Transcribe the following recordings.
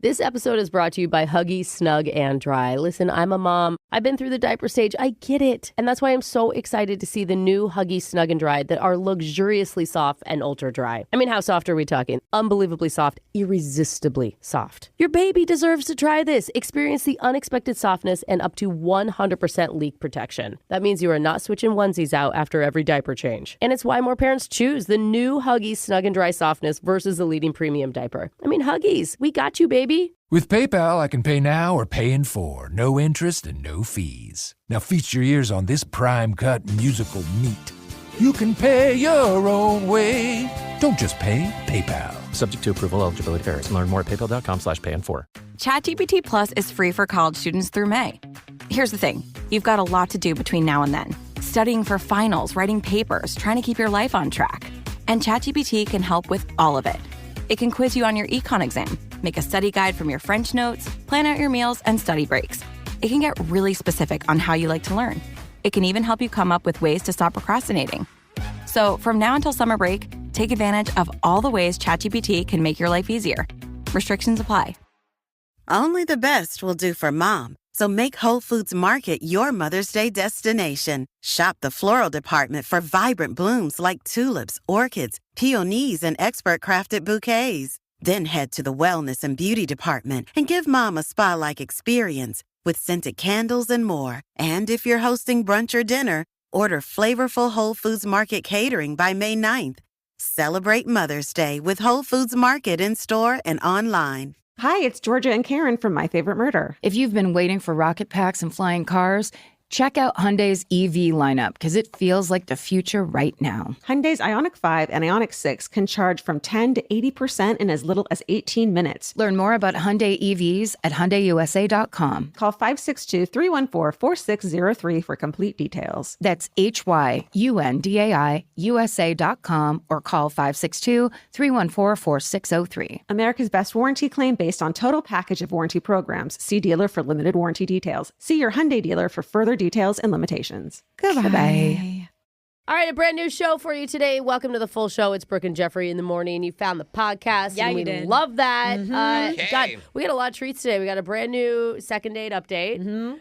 This episode is brought to you by Huggies Snug and Dry. Listen, I'm a mom. I've been through the diaper stage. I get it. And that's why I'm so excited to see the new Huggies Snug and Dry that are luxuriously soft and ultra dry. I mean, how soft are we talking? Unbelievably soft, irresistibly soft. Your baby deserves to try this. Experience the unexpected softness and up to 100% leak protection. That means you are not switching onesies out after every diaper change. And it's why more parents choose the new Huggies Snug and Dry softness versus the leading premium diaper. I mean, Huggies, we got you, baby. With PayPal, I can pay now or pay in full. No interest and no fees. Now feast your ears on this prime-cut musical meat. You can pay your own way. Don't just pay, PayPal. Subject to approval, eligibility varies. Learn more at paypal.com/pay-in-4. ChatGPT Plus is free for college students through May. Here's the thing. You've got a lot to do between now and then. Studying for finals, writing papers, trying to keep your life on track. And ChatGPT can help with all of it. It can quiz you on your econ exam, make a study guide from your French notes, plan out your meals and study breaks. It can get really specific on how you like to learn. It can even help you come up with ways to stop procrastinating. So from now until summer break, take advantage of all the ways ChatGPT can make your life easier. Restrictions apply. Only the best will do for mom. So make Whole Foods Market your Mother's Day destination. Shop the floral department for vibrant blooms like tulips, orchids, peonies, and expert-crafted bouquets. Then head to the wellness and beauty department and give mom a spa-like experience with scented candles and more. And if you're hosting brunch or dinner, order flavorful Whole Foods Market catering by May 9th. Celebrate Mother's Day with Whole Foods Market in-store and online. Hi, it's Georgia and Karen from My Favorite Murder. If you've been waiting for rocket packs and flying cars, check out Hyundai's EV lineup because it feels like the future right now. Hyundai's Ioniq 5 and Ioniq 6 can charge from 10 to 80% in as little as 18 minutes. Learn more about Hyundai EVs at HyundaiUSA.com. Call 562-314-4603 for complete details. That's HYUNDAI USA.com or call 562-314-4603. America's best warranty claim based on total package of warranty programs. See dealer for limited warranty details. See your Hyundai dealer for further details and limitations. Goodbye. All right, a brand new show for you today. Welcome to the full show. It's Brooke and Jeffrey in the morning. You found the podcast. Yeah, and we you did. love that. Okay. God, we got a lot of treats today. We got a brand new second date update.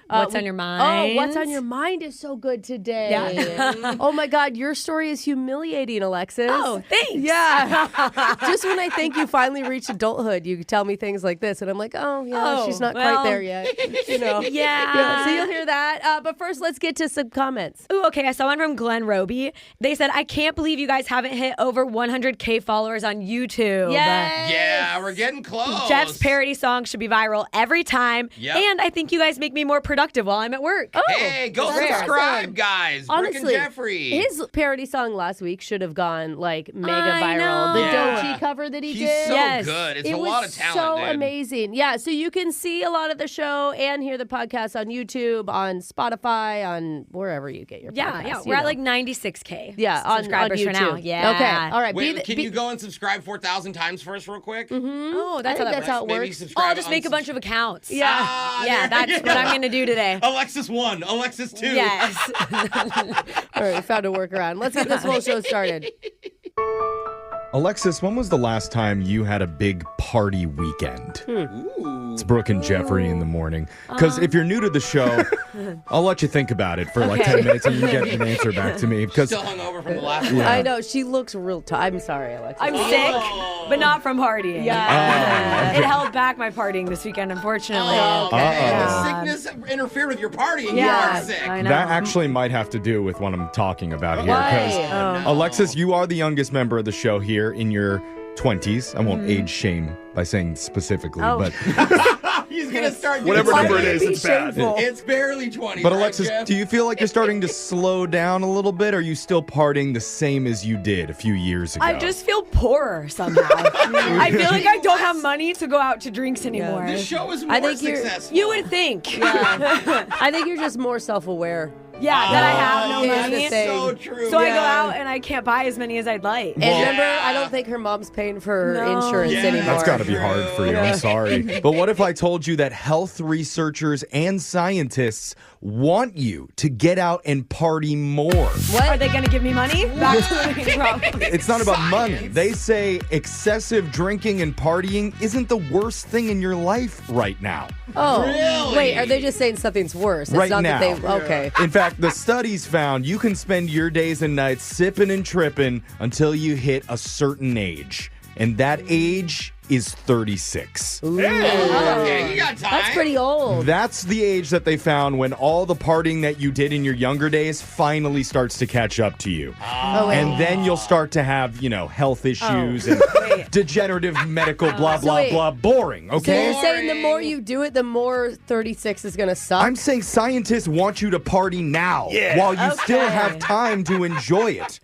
What's on your mind? Oh, what's on your mind is so good today. Yeah. Oh my God, your story is humiliating, Alexis. Oh, thanks. Yeah. Just when I think you finally reached adulthood, you tell me things like this, and I'm like, oh, yeah, she's not quite there yet. You know. Yeah. So you'll hear that. But first, let's get to some comments. Ooh, okay. I saw one from Glenn Roby. They said, I can't believe you guys haven't hit over 100K followers on YouTube. Yes. Yeah, we're getting close. Jeff's parody song should be viral every time. Yep. And I think you guys make me more productive while I'm at work. Oh, Hey, go subscribe, guys. Honestly, Brooke and Jeffrey. his parody song last week should have gone like mega I viral. know. The Yeah. Doechii cover that he He's did. so Yes. good. It's It a was lot of talent, so dude. amazing. Yeah, so you can see a lot of the show and hear the podcast on YouTube, on Spotify, on wherever you get your podcasts. Yeah. you We're at know. like 96K on subscribers for now. YouTube. Yeah. Okay. All right. Wait, can you go and subscribe 4,000 times first real quick? Oh, I that's think how that that's works. how it Maybe works. subscribe I'll just make a bunch of accounts. Yeah. Yeah, that's what I'm going to do today. Alexis 1, Alexis 2. Yes. All right, we found a workaround. Let's get this whole show started. Alexis, when was the last time you had a big party weekend? Ooh. It's Brooke and Jeffrey in the morning. Because if you're new to the show, I'll let you think about it for like 10 minutes and you get an answer back to me. Because Still hungover from the last one. Yeah. I know. She looks real tired. I'm sorry, Alexis. I'm sick, but not from partying. Yeah. It held back my partying this weekend, unfortunately. Oh, okay. Uh-oh. The sickness interfered with your partying. Yeah. You are sick. I know. that actually might have to do with what I'm talking about here. Why? Because Alexis, you are the youngest member of the show here in your 20s. I won't age shame by saying specifically, but He's going to start whatever doing number it something. is, it's bad. It's barely 20. But right, Alexis, Jeff? do you feel like you're starting to slow down a little bit? Or are you still partying the same as you did a few years ago? I just feel poorer somehow. I feel like I don't have money to go out to drinks anymore. This show is I more think you're- successful. You would think. Yeah. I think you're just more self-aware. Yeah, that I have no Here's the money. thing. So true. So I go out and I can't buy as many as I'd like. And remember, I don't think her mom's paying for her No. insurance Yeah. anymore. That's got to be hard for you. I'm sorry. But what if I told you that health researchers and scientists want you to get out and party more. What? Are they going to give me money? Back to living in trouble. It's not about money. They say excessive drinking and partying isn't the worst thing in your life right now. Oh, Really? wait, are they just saying something's worse? It's Right not now. that they, okay. In fact, the studies found you can spend your days and nights sipping and tripping until you hit a certain age. And that age is 36. Okay, you got time. That's pretty old. That's the age that they found when all the partying that you did in your younger days finally starts to catch up to you. And then you'll start to have, health issues and degenerative medical blah, blah, wait. blah. Boring, So okay? you're saying the more you do it, the more 36 is going to suck? I'm saying scientists want you to party now while you still have time to enjoy it.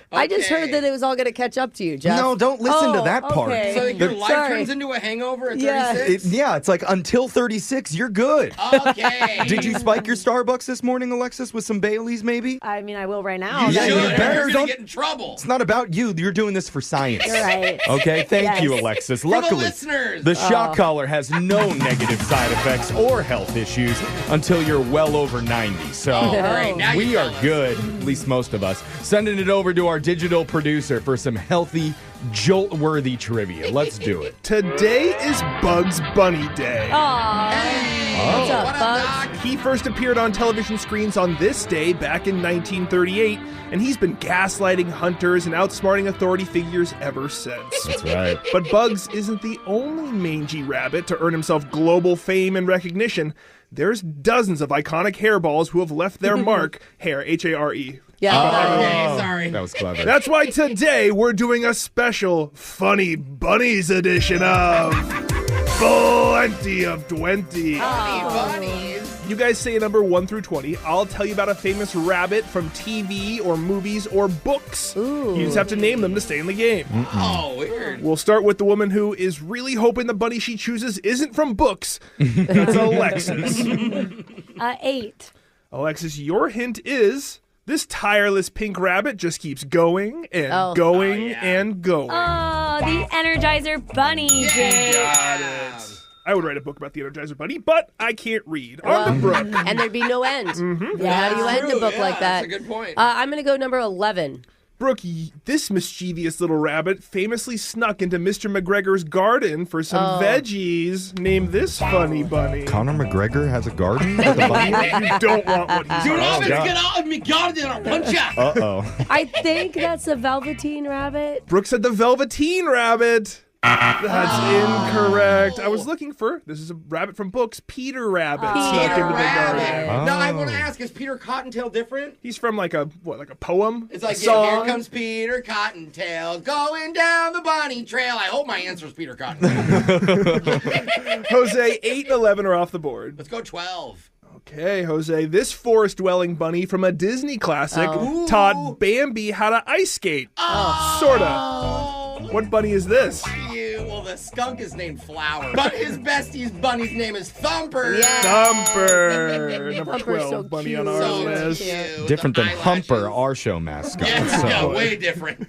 I just heard that it was all going to catch up to you, Jeff. No, don't listen to that part. Okay. So your life Sorry. turns into a hangover at Yeah. 36? It's like until 36, you're good. Okay. Did you spike your Starbucks this morning, Alexis, with some Baileys maybe? I mean, I will right now. You Yeah, should. you You're better. going Don't- to get in trouble. It's not about you. You're doing this for science. You're right. Okay, thank Yes. you, Alexis. For the Luckily, listeners. the shock collar has no negative side effects or health issues until you're well over 90. So Oh, great. Now we you are tell us. good, at least most of us. Sending it over to our digital producer for some healthy, jolt-worthy trivia. Let's do it. Today is Bugs Bunny Day. What's up, What up, Bugs? Doc? He first appeared on television screens on this day back in 1938, and he's been gaslighting hunters and outsmarting authority figures ever since. That's right. But Bugs isn't the only mangy rabbit to earn himself global fame and recognition. There's dozens of iconic hairballs who have left their mark. Hair, H-A-R-E. Yeah. Okay, sorry. That was clever. That's why today we're doing a special Funny Bunnies edition of Plenty of 20. Bunnies. You guys say a number 1 through 20. I'll tell you about a famous rabbit from TV or movies or books. Ooh. You just have to name them to stay in the game. Oh, weird. We'll start with the woman who is really hoping the bunny she chooses isn't from books. That's Alexis. 8. Alexis, your hint is this tireless pink rabbit just keeps going and Oh. going and going. Oh, the Energizer Bunny. Got it. I would write a book about the Energizer Bunny, but I can't read. On to Brooke. And there'd be no end. Yeah, how do you end a book Yeah, like that? that's a good point. I'm going to go number 11. Brooke, this mischievous little rabbit famously snuck into Mr. McGregor's garden for some veggies. Name this funny bunny. Conor McGregor has a garden with a bunny? You don't want what he's Do got. not God. get out of me, God, I'll punch ya. Uh-oh. I think that's a Velveteen Rabbit. Brooke said the Velveteen Rabbit. That's incorrect. I was looking for, this is a rabbit from books, Peter Rabbit snuck Peter into the Rabbit. garden. Now, I want to ask, is Peter Cottontail different? He's from like a poem? It's like, a yeah, song? here comes Peter Cottontail going down the bunny trail. I hope my answer is Peter Cottontail. Jose, 8 and 11 are off the board. Let's go 12. Okay, Jose, this forest-dwelling bunny from a Disney classic taught Bambi how to ice skate. Sorta. What bunny is this? Well, the skunk is named Flower, but his bestie's bunny's name is Thumper. Thumper. Number Thumper's 12 so bunny cute. on our So list. cute. Different The than eyelashes. Humper, our show mascot. Yeah, So. way different.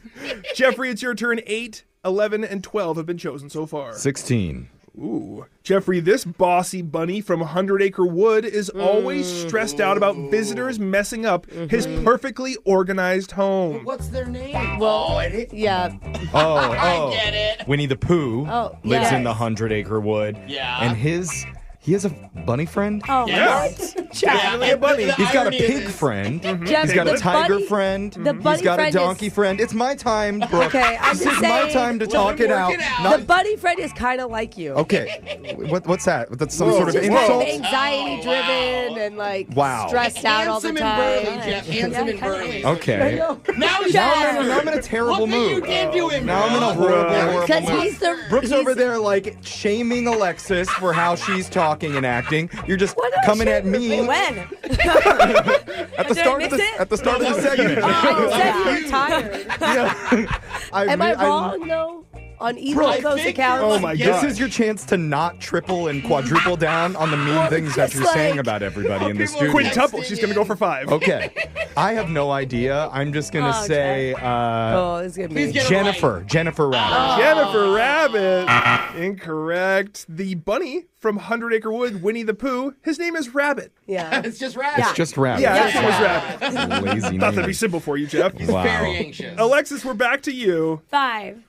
Jeffrey, it's your turn. 8, 11, and 12 have been chosen so far. 16. Ooh. Jeffrey, this bossy bunny from 100 Acre Wood is always stressed out about visitors messing up his perfectly organized home. What's their name? Well, Yeah. Oh, get it. Winnie the Pooh Oh, lives yes. in the 100 Acre Wood. Yeah. And he has a bunny friend. Oh, Yeah. Definitely a bunny. The He's got a irony pig is- friend. Jeff, He's got the a tiger bunny- friend. the bunny He's got a friend donkey is- friend. It's my time, Brooke. Okay, I'm this just is my saying- time to Let talk him it work out. it out. Not- The bunny friend is kind of like you. Okay. What's that? That's some Whoa. sort of Just kind insult? of anxiety driven and like Wow. stressed out all the Handsome time. and burly, Jeff. Handsome and burly. Okay. Now he's Now I'm in a terrible Look what mood. you did to him, Now I'm in a bro. horrible Because mood. he's the Brooke's he's- over there like shaming Alexis for how she's talking and acting. You're just What did I coming at shame her me for? When? at the Did I start of miss the it? at the start of the segment. I said you were tired. Yeah. Am I re- wrong though? on either of those accounts. Oh my This God. is your chance to not triple and quadruple down on the mean things that you're saying about everybody in the studio. Quintuple. She's going to go for 5. Okay. I have no idea. I'm just going to say This is going to be Jennifer. Jennifer Rabbit. Jennifer Rabbit. Incorrect. The bunny from 100 Acre Wood, Winnie the Pooh, his name is Rabbit. Yeah. It's just Rabbit. It's just Rabbit. Yeah, his name was Rabbit. Lazy Thought that'd name. be simple for you, Jeff. Wow. Very anxious. Alexis, we're back to you. 5.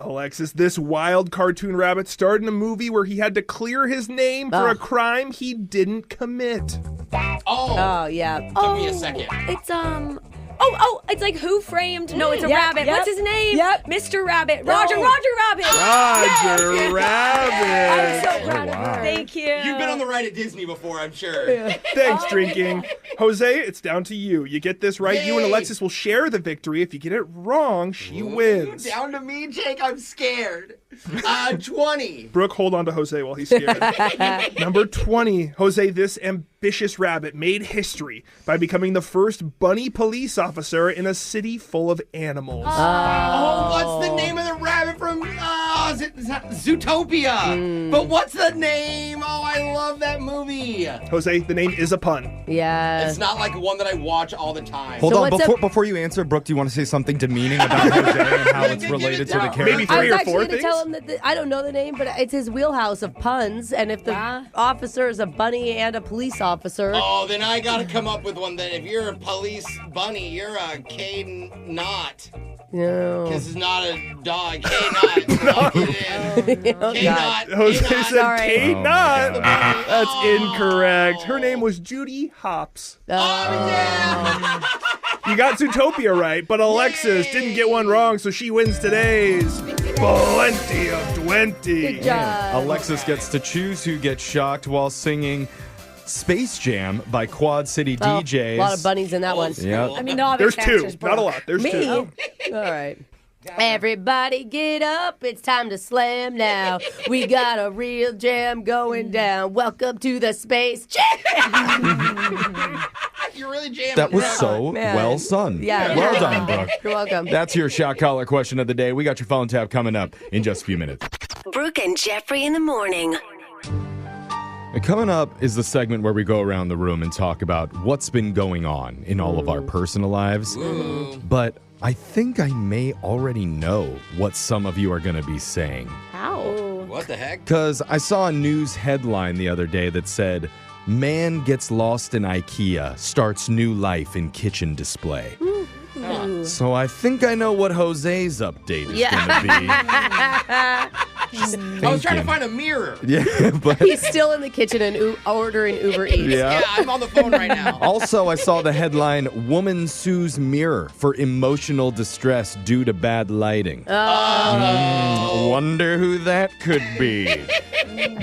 Alexis, this wild cartoon rabbit starred in a movie where he had to clear his name for a crime he didn't commit. Oh, yeah. Give me a second. It's it's like Who Framed? No, it's a Yep, rabbit. yep. What's his name? Yep. Mr. Rabbit. Roger Rabbit. Roger Rabbit. I'm so proud of her. Thank you. You've been on the ride at Disney before, I'm sure. Thanks, Drinking. Jose, it's down to you. You get this right, you and Alexis will share the victory. If you get it wrong, she wins. Down to me, Jake. I'm scared. 20. Brooke, hold on to Jose while he's scared. Number 20. Jose, this ambitious rabbit made history by becoming the first bunny police officer in a city full of animals. Oh, what's the name of the rabbit from Zootopia? But what's the name? Oh, I love that movie. Jose, the name is a pun. Yeah. It's not like one that I watch all the time. Hold So on, what's before you answer, Brooke, do you want to say something demeaning about Jose and how it's related to the character? Maybe I 3 was or actually 4 going to things? tell him that I don't know the name, but it's his wheelhouse of puns. And if the officer is a bunny and a police officer, Oh, then I gotta come up with one that if you're a police bunny, you're a K-Knot. no. This is not a dog. K-Knot. Lock it in. K-Knot. Jose K-Knot. said Kate Oh, Knott. my That's incorrect. Her name was Judy Hopps. Oh, yeah. You got Zootopia right, but Alexis didn't get one wrong, so she wins today's Plenty of 20. Good job. Alexis gets to choose who gets shocked while singing Space Jam by Quad City DJs. A lot of bunnies in that one. Yep. I mean, the obvious There's 2. answer is Not a Brooke. lot. There's Me? 2. All right. Everybody get up, it's time to slam now. We got a real jam going down. Welcome to the Space Jam. You're really jamming. That was right? so man. well sung. Yeah. Well done, Brooke. You're welcome. That's your shot collar question of the day. We got your phone tap coming up in just a few minutes. Brooke and Jeffrey in the morning. And coming up is the segment where we go around the room and talk about what's been going on in all of our personal lives. But I think I may already know what some of you are going to be saying. How? What the heck? Because I saw a news headline the other day that said, "Man gets lost in IKEA, starts new life in kitchen display." So I think I know what Jose's update is going to be. I was trying to find a mirror. Yeah, but He's still in the kitchen and ordering Uber Eats. yeah. Yeah, I'm on the phone right now. Also, I saw the headline, "Woman sues mirror for emotional distress due to bad lighting." Wonder who that could be.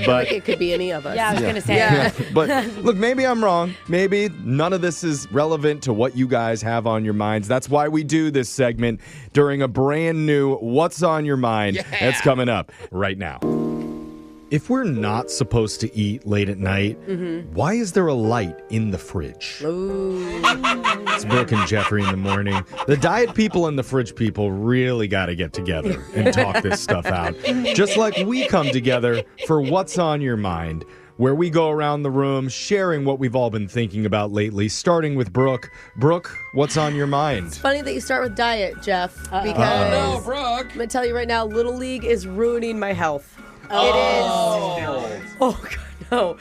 But It could be any of us. Yeah, I was going to say. Yeah. but look, maybe I'm wrong. Maybe none of this is relevant to what you guys have on your minds. That's why we do this segment during a brand new What's on Your Mind. Yeah. That's coming up right now. If we're not supposed to eat late at night, why is there a light in the fridge? It's Brooke and Jeffrey in the morning. The diet people and the fridge people really got to get together and talk this stuff out. Just like we come together for What's on Your Mind, where we go around the room sharing what we've all been thinking about lately, starting with Brooke. Brooke, what's on your mind? Funny that you start with diet, Jeff, because No, Brooke. I'm going to tell you right now, Little League is ruining my health. Oh. It is. Oh, God, no.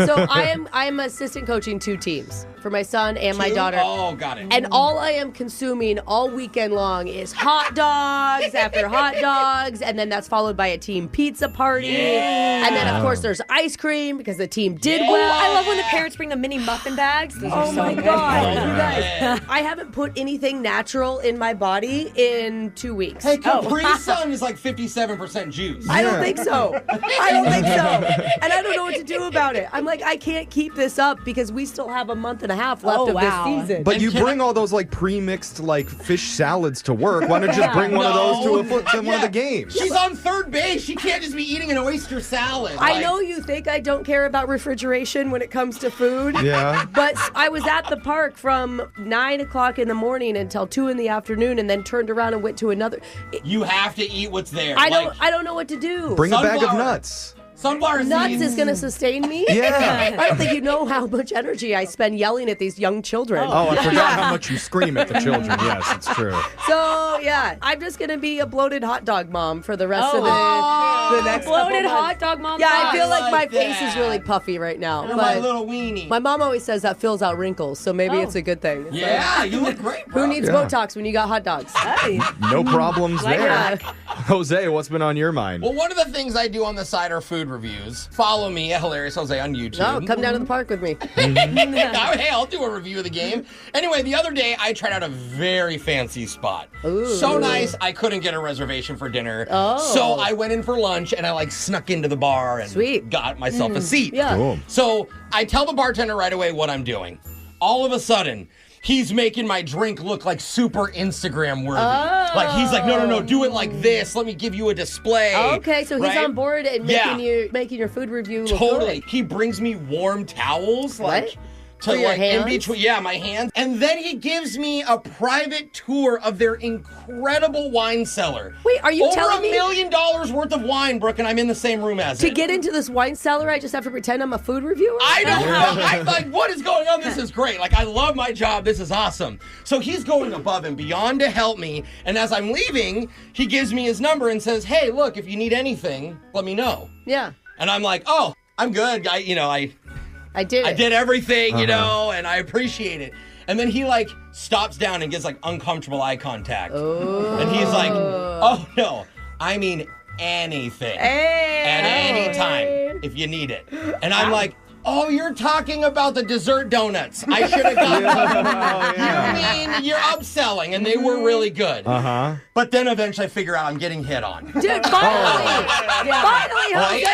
So I am assistant coaching 2 teams for my son and my daughter. Oh, got it. And all I am consuming all weekend long is hot dogs after hot dogs, and then that's followed by a team pizza party. Yeah. And then, of course, there's ice cream because the team did Oh, well. I love when the parents bring the mini muffin bags. Those are Oh so my good. God, you guys. I haven't put anything natural in my body in 2 weeks. Hey, Capri Sun is like 57% juice. I don't think so. I don't think so. And I don't know what to do about it. I'm like, I can't keep this up because we still have a month and a half left of this season. But you bring all those like pre-mixed like fish salads to work. Why don't you just bring one of those to one of the games? She's on third base. She can't just be eating an oyster salad. I know you think I don't care about refrigeration when it comes to food. Yeah. But I was at the park from 9 o'clock in the morning until 2 in the afternoon and then turned around and went to another. You have to eat what's there. I don't know what to do. Bring a bag of nuts. Sunflower Nuts seeds. is going to sustain me? Yeah. I don't think you know how much energy I spend yelling at these young children. Oh, I forgot how much you scream at the children. Yes, it's true. So, yeah, I'm just going to be a bloated hot dog mom for the rest of the next bloated couple hot months. dog mom. Yeah, I feel like my that. face is really puffy right now. And But my little weenie. my mom always says that fills out wrinkles, so maybe it's a good thing. It's Yeah, you look great, bro. who needs Botox when you got hot dogs? No problems Like there. that. Jose, what's been on your mind? Well, one of the things I do on the side are food reviews. Follow me at Hilarious Jose on YouTube. No, come down to the park with me. Hey, I'll do a review of the game. Anyway, the other day I tried out a very fancy spot. Ooh. So nice, I couldn't get a reservation for dinner. Oh. So I went in for lunch and I snuck into the bar and got myself a seat. Yeah. Cool. So I tell the bartender right away what I'm doing. All of a sudden, he's making my drink look like super Instagram worthy. Like he's like, no, do it like this. Let me give you a display. Okay, so he's right? on board and making your food review look Totally. good. He brings me warm towels, like to For your like hands? in between. Yeah, my hands. And then he gives me a private tour of their incredible wine cellar. Wait, are you telling me over $1 million worth of wine, Brooke, and I'm in the same room as to it. get into this wine cellar, I just have to pretend I'm a food reviewer? I don't know. I'm like, what is going on? This is great. Like, I love my job. This is awesome. So he's going above and beyond to help me. And as I'm leaving, he gives me his number and says, hey, look, if you need anything, let me know. Yeah. And I'm like, oh, I'm good. I did it. I did everything, you know, and I appreciate it. And then he stops down and gets uncomfortable eye contact. Oh. And he's like, oh no, I mean anything. At any time if you need it. And I'm like, oh, you're talking about the dessert donuts. I should have gotten them. You mean you're upselling, and they were really good. Uh-huh. But then eventually I figure out I'm getting hit on. Dude, finally! Finally, Jose!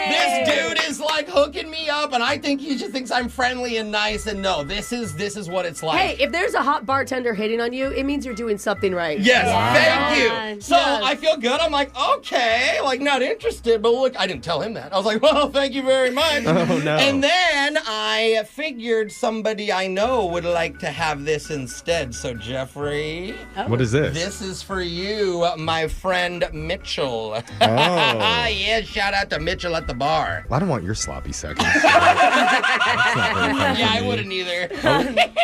This dude is hooking me up, and I think he just thinks I'm friendly and nice. And no, this is what it's like. Hey, if there's a hot bartender hitting on you, it means you're doing something right. Yes, thank you. So Yes. I feel good. I'm like, okay, not interested, but look, I didn't tell him that. I was like, well, thank you very much. Oh, no. And then I figured somebody I know would like to have this instead. So Jeffrey, What is this? this is for you, my friend Mitchell. Oh. Yeah, shout out to Mitchell at the bar. I don't want your sloppy seconds. Yeah, I wouldn't either.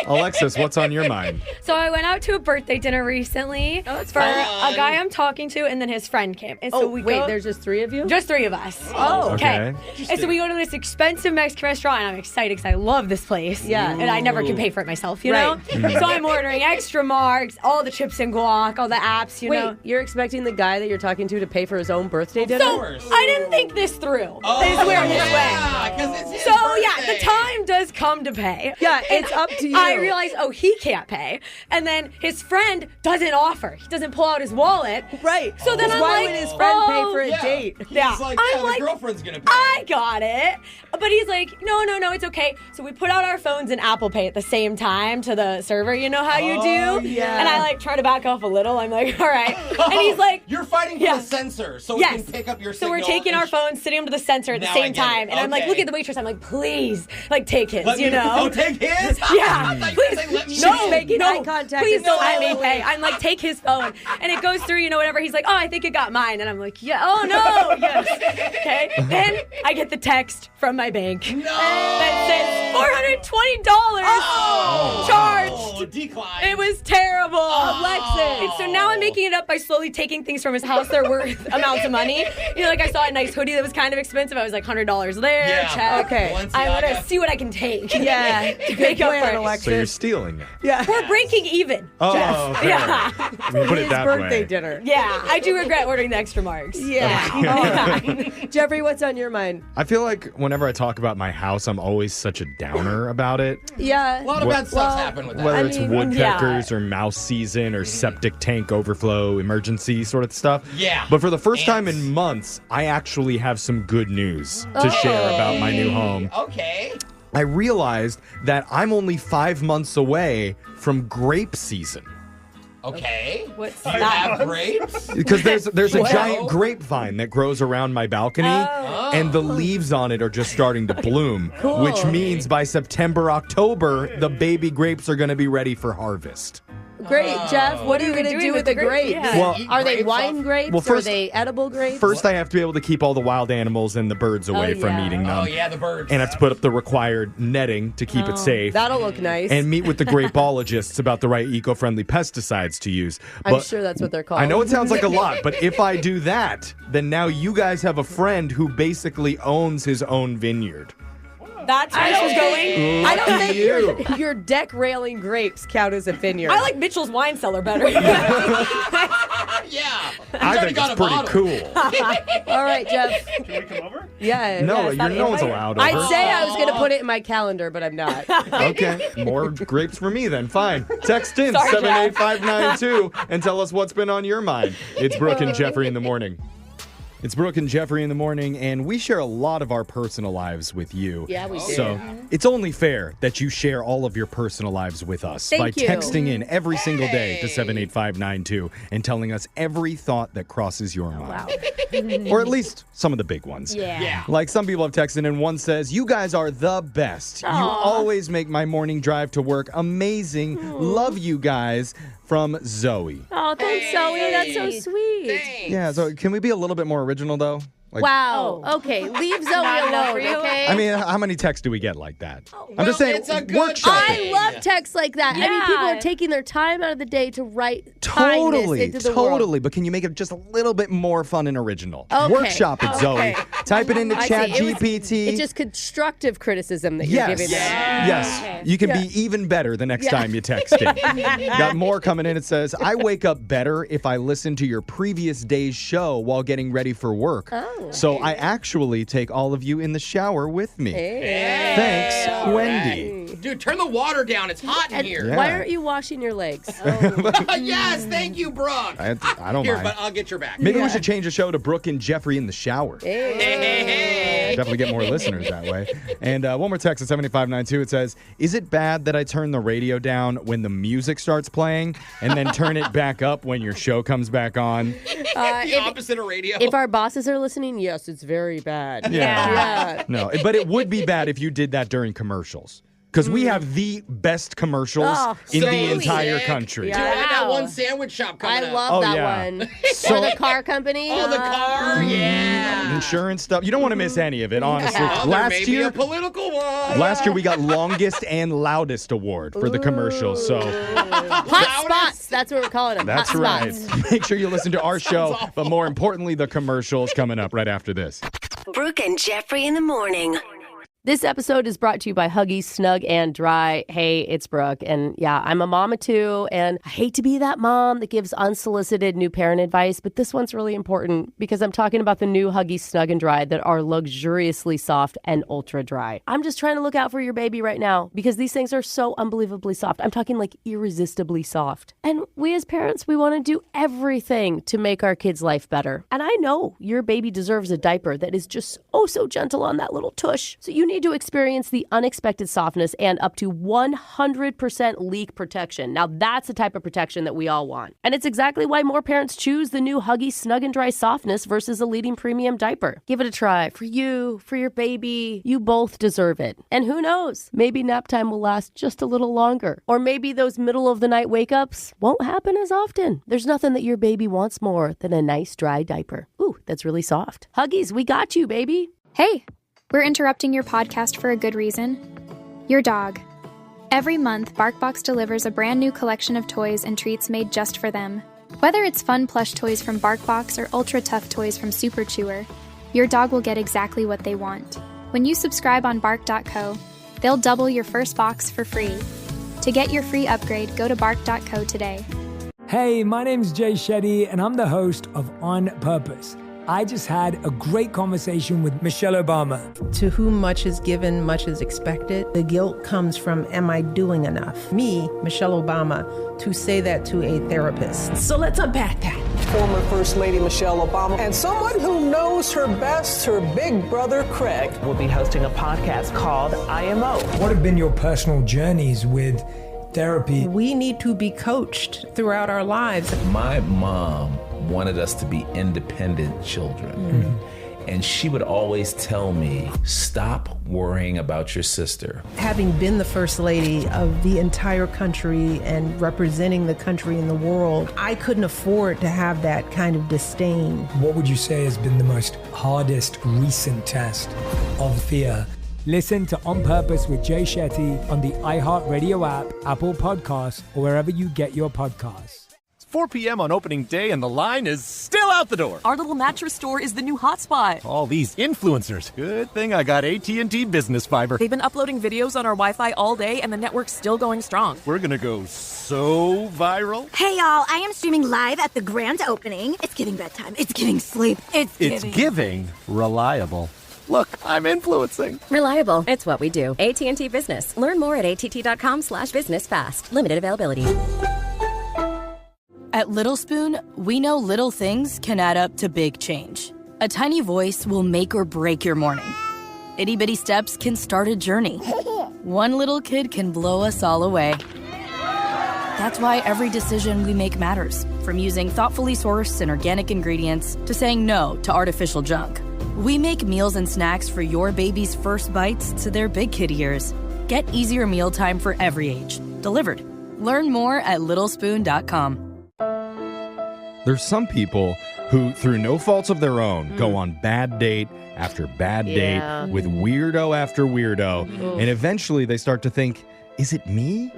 Alexis, what's on your mind? So I went out to a birthday dinner recently for fun. a guy I'm talking to, and then his friend came. And so There's just 3 of you? just 3 of us. Oh, okay. And so we go to this expensive Mexican restaurant, and I'm excited because I love this place. Yeah. And I never can pay for it myself, you Right. know? So I'm ordering extra marks, all the chips and guac, all the apps, you Wait, know? you're expecting the guy that you're talking to pay for his own birthday dinner? So I didn't think this through. This is where this went. Because it's his So yeah, birthday. the time does come to pay. Yeah, And it's up to you. I realize, he can't pay, and then his friend doesn't offer. He doesn't pull out his wallet. Right. So then I'm why like, would his friend pay for a Yeah. date? Yeah. He's like, I'm yeah, like, the girlfriend's gonna pay. I got it. But he's like, no, it's okay. So we put out our phones in Apple Pay at the same time to the server. You know how you do? yeah. And I try to back off a little. I'm like, all right. And he's like, You're fighting for Yeah. the sensor, so yes. we can pick up your So signal. we're taking our phones, sitting them to the sensor at the Now I same get it. time. And I'm like, Okay. look at the waitress. I'm like, please, take his, Let you me- know? Oh, take his? Yeah, I thought you were please. gonna say, let me No, in. making no, eye contact please and don't let me smiling. pay. I'm like, take his phone. And it goes through, whatever. He's like, oh, I think it got mine. And I'm like, yeah, oh no, yes. Okay. Then I get the text from my bank. No. That says $420 charged. Oh, decline. It was terrible. Alexis. And so now I'm making it up by slowly taking things from his house that are worth amounts of money. I saw a nice hoodie that was kind of expensive. I was like $100 there. Yeah. Check. Okay. I'm Balenciaga. gonna see what I can take. Yeah. to Good make up plan, for it. Alexis. So you're stealing it. Yeah. We're breaking even. Oh, Jeff. okay. Yeah. We put it His that birthday way. dinner. Yeah. I do regret ordering the extra marks. Yeah. Jeffrey, what's on your mind? I feel like when whenever I talk about my house, I'm always such a downer about it. Yeah. A lot of bad stuff's happened with that. Whether it's woodpeckers or mouse season or septic tank overflow emergency sort of stuff. Yeah. But for the first time in months, I actually have some good news to share about my new home. Okay. I realized that I'm only 5 months away from grape season. Okay. What's Do you that? have grapes? Because there's a giant grapevine that grows around my balcony, and the leaves on it are just starting to bloom, which means by September, October, the baby grapes are going to be ready for harvest. Great, Jeff. What are you going to do with the grapes? Yeah. Well, Are they wine grapes? Well, or are they edible grapes? First, I have to be able to keep all the wild animals and the birds away from eating them. Oh, yeah, the birds. And I have to put up the required netting to keep it safe. That'll look nice. And meet with the grapeologists about the right eco-friendly pesticides to use. I'm But sure that's what they're called. I know it sounds like a lot, but if I do that, then now you guys have a friend who basically owns his own vineyard. That's where this was going. I don't think your deck railing grapes count as a vineyard. I like Mitchell's wine cellar better. Yeah. I think it's pretty cool. All right, Jeff. Can we come over? Yeah. No, yeah, no one's allowed over. I'd say I was going to put it in my calendar, but I'm not. Okay, more grapes for me then. Fine. Text in Sorry, 78592 and tell us what's been on your mind. It's Brooke and Jeffrey in the morning. It's Brooke and Jeffrey in the morning, and we share a lot of our personal lives with you. Yeah, we do. So it's only fair that you share all of your personal lives with us by Thank you. texting in every single day to 78592 and telling us every thought that crosses your mind. Or at least some of the big ones. Yeah. Like some people have texted in, one says, "You guys are the best. You always make my morning drive to work amazing. Love you guys." From Zoe. Oh, thanks, Zoe. That's so sweet. Thanks. Yeah, so can we be a little bit more original, though? Like, Wow. Okay, leave Zoe Not enough alone, for you? okay? I mean, how many texts do we get like that? I'm well, just saying, it's a good workshop thing. it. I love texts like that. I mean, people Yeah. are taking their time out of the day to write kindness Totally, into the world. totally. But can you make it just a little bit more fun and original? Okay. Workshop it, Zoe. Type it into I Chat see. GPT. It's just constructive criticism that you're giving them. Yes. You can be even better the next time you text in. Got more coming in. It says, "I wake up better if I listen to your previous day's show while getting ready for work. So I actually take all of you in the shower with me. Thanks, All Wendy." right. Dude, turn the water down. It's hot in And here. Yeah. why aren't you washing your legs? Yes, thank you, Brooke. I don't Here, mind. but I'll get your back. Maybe we should change the show to Brooke and Jeffrey in the shower. Hey. Definitely get more listeners that way. And one more text at 7592. It says, "Is it bad that I turn the radio down when the music starts playing and then turn it back up when your show comes back on?" The opposite of radio. If our bosses are listening, yes, it's very bad. Yeah. No, but it would be bad if you did that during commercials. Because we have the best commercials in so the entire sick. country. Dude, I had that one sandwich shop coming I up. love that yeah. one. So- or the car company. Oh, the car, yeah. Insurance stuff. You don't want to miss any of it, honestly. Oh, there may be a political one. Last year we got longest and loudest award for the commercials. So Hot spots. That's what we're calling them. that's Hot right. spots. Make sure you listen to our show, but more importantly, the commercials coming up right after this. Brooke and Jeffrey in the morning. This episode is brought to you by Huggies Snug and Dry. Hey, it's Brooke. And yeah, I'm a mama too. And I hate to be that mom that gives unsolicited new parent advice, but this one's really important because I'm talking about the new Huggies Snug and Dry that are luxuriously soft and ultra dry. I'm just trying to look out for your baby right now because these things are so unbelievably soft. I'm talking like irresistibly soft. And we as parents, we want to do everything to make our kids' life better. And I know your baby deserves a diaper that is just oh so gentle on that little tush. So you need to experience the unexpected softness and up to 100% leak protection. Now that's the type of protection that we all want. And it's exactly why more parents choose the new Huggies Snug and Dry softness versus a leading premium diaper. Give it a try for you, for your baby. You both deserve it. And who knows, maybe nap time will last just a little longer. Or maybe those middle of the night wake ups won't happen as often. There's nothing that your baby wants more than a nice dry diaper. Ooh, that's really soft. Huggies, we got you, baby. Hey, we're interrupting your podcast for a good reason. Your dog. Every month, BarkBox delivers a brand new collection of toys and treats made just for them. Whether it's fun plush toys from BarkBox or ultra tough toys from Super Chewer, your dog will get exactly what they want. When you subscribe on bark.co, they'll double your first box for free. To get your free upgrade, go to bark.co today. Hey, my name's Jay Shetty, and I'm the host of On Purpose. I just had a great conversation with Michelle Obama. To whom much is given, much is expected. The guilt comes from, am I doing enough? Me, Michelle Obama, to say that to a therapist. So let's unpack that. Former First Lady Michelle Obama and someone who knows her best, her big brother Craig, will be hosting a podcast called IMO. What have been your personal journeys with therapy? We need to be coached throughout our lives. My mom wanted us to be independent children. Mm-hmm. And she would always tell me, stop worrying about your sister. Having been the first lady of the entire country and representing the country in the world, I couldn't afford to have that kind of disdain. What would you say has been the most hardest recent test of fear? Listen to On Purpose with Jay Shetty on the iHeartRadio app, Apple Podcasts, or wherever you get your podcasts. 4 p.m. on opening day and the line is still out the door. Our little mattress store is the new hotspot. All these influencers. Good thing I got AT&T Business Fiber. They've been uploading videos on our Wi-Fi all day and the network's still going strong. We're gonna go so viral. Hey y'all, I am streaming live at the grand opening. It's giving bedtime. It's giving sleep. It's giving reliable. Look, I'm influencing. Reliable. It's what we do. AT&T Business. Learn more at att.com/business fast. Limited availability. At Little Spoon, we know little things can add up to big change. A tiny voice will make or break your morning. Itty bitty steps can start a journey. One little kid can blow us all away. That's why every decision we make matters. From using thoughtfully sourced and organic ingredients to saying no to artificial junk. We make meals and snacks for your baby's first bites to their big kid years. Get easier mealtime for every age. Delivered. Learn more at littlespoon.com. There's some people who, through no faults of their own, go on bad date after bad date with weirdo after weirdo. And eventually they start to think, is it me?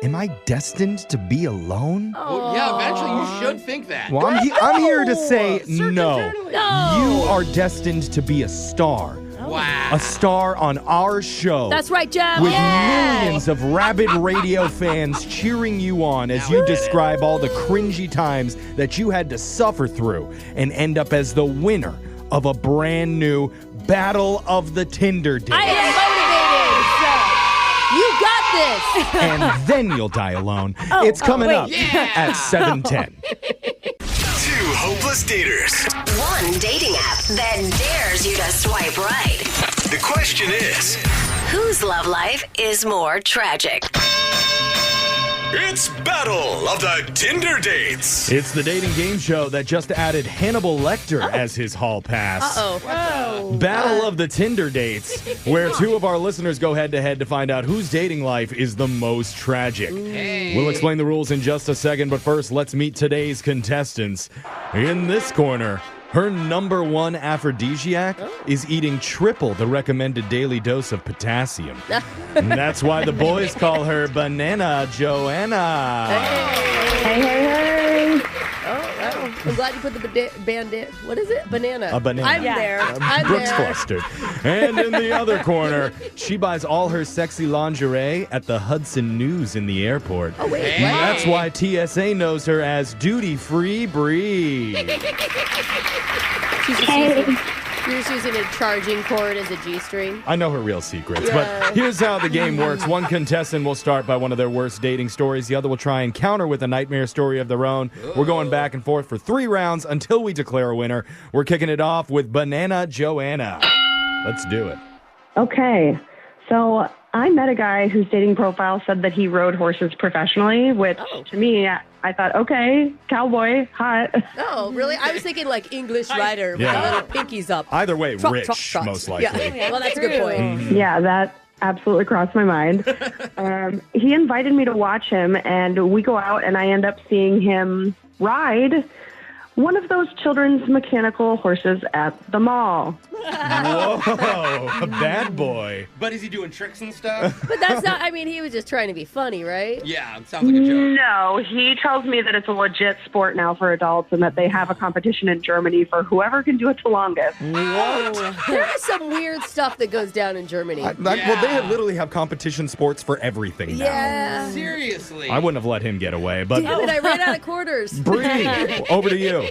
Am I destined to be alone? Well, yeah, eventually you should think that. Well, I'm here to say no. You are destined to be a star. Wow. A star on our show. That's right, Jeff. With millions of rabid radio fans cheering you on as you describe all the cringy times that you had to suffer through and end up as the winner of a brand new Battle of the Tinder Date. I am motivated. You got this. And then you'll die alone. It's coming up at 7:10. Two hopeless daters. One dating app that dares you to swipe right. The question is, whose love life is more tragic? It's Battle of the Tinder Dates. It's the dating game show that just added Hannibal Lecter as his hall pass. Battle of the Tinder Dates, where two of our listeners go head-to-head to find out whose dating life is the most tragic. Hey. We'll explain the rules in just a second, but first, let's meet today's contestants. In this corner, her number one aphrodisiac is eating triple the recommended daily dose of potassium. And that's why the boys call her Banana Joanna. Hey. Oh, I'm glad you put the bandit. What is it? Banana. A banana. I'm there. I'm Brooke's there. flustered. And in the other corner, she buys all her sexy lingerie at the Hudson News in the airport. Oh, wait. And that's why TSA knows her as Duty Free Bree. You're just using a charging cord as a G-string. I know her real secrets, but here's how the game works. One contestant will start by one of their worst dating stories. The other will try and counter with a nightmare story of their own. We're going back and forth for 3 rounds until we declare a winner. We're kicking it off with Banana Joanna. Let's do it. Okay, so I met a guy whose dating profile said that he rode horses professionally, which to me, I thought, okay, cowboy, hot. Oh, really? I was thinking like English rider with the little pinkies up. Either way, Trot, rich, trot, trot. most likely. Yeah. Well, that's a good point. Yeah, that absolutely crossed my mind. He invited me to watch him, and we go out, and I end up seeing him ride one of those children's mechanical horses at the mall. Whoa, a bad boy. But is he doing tricks and stuff? But that's not, I mean, he was just trying to be funny, right? Yeah, it sounds like a joke. No, he tells me that it's a legit sport now for adults and that they have a competition in Germany for whoever can do it the longest. What? There is some weird stuff that goes down in Germany. Well, they literally have competition sports for everything now. Yeah. Seriously. I wouldn't have let him get away, but... Damn it, I ran out of quarters. Bree, over to you.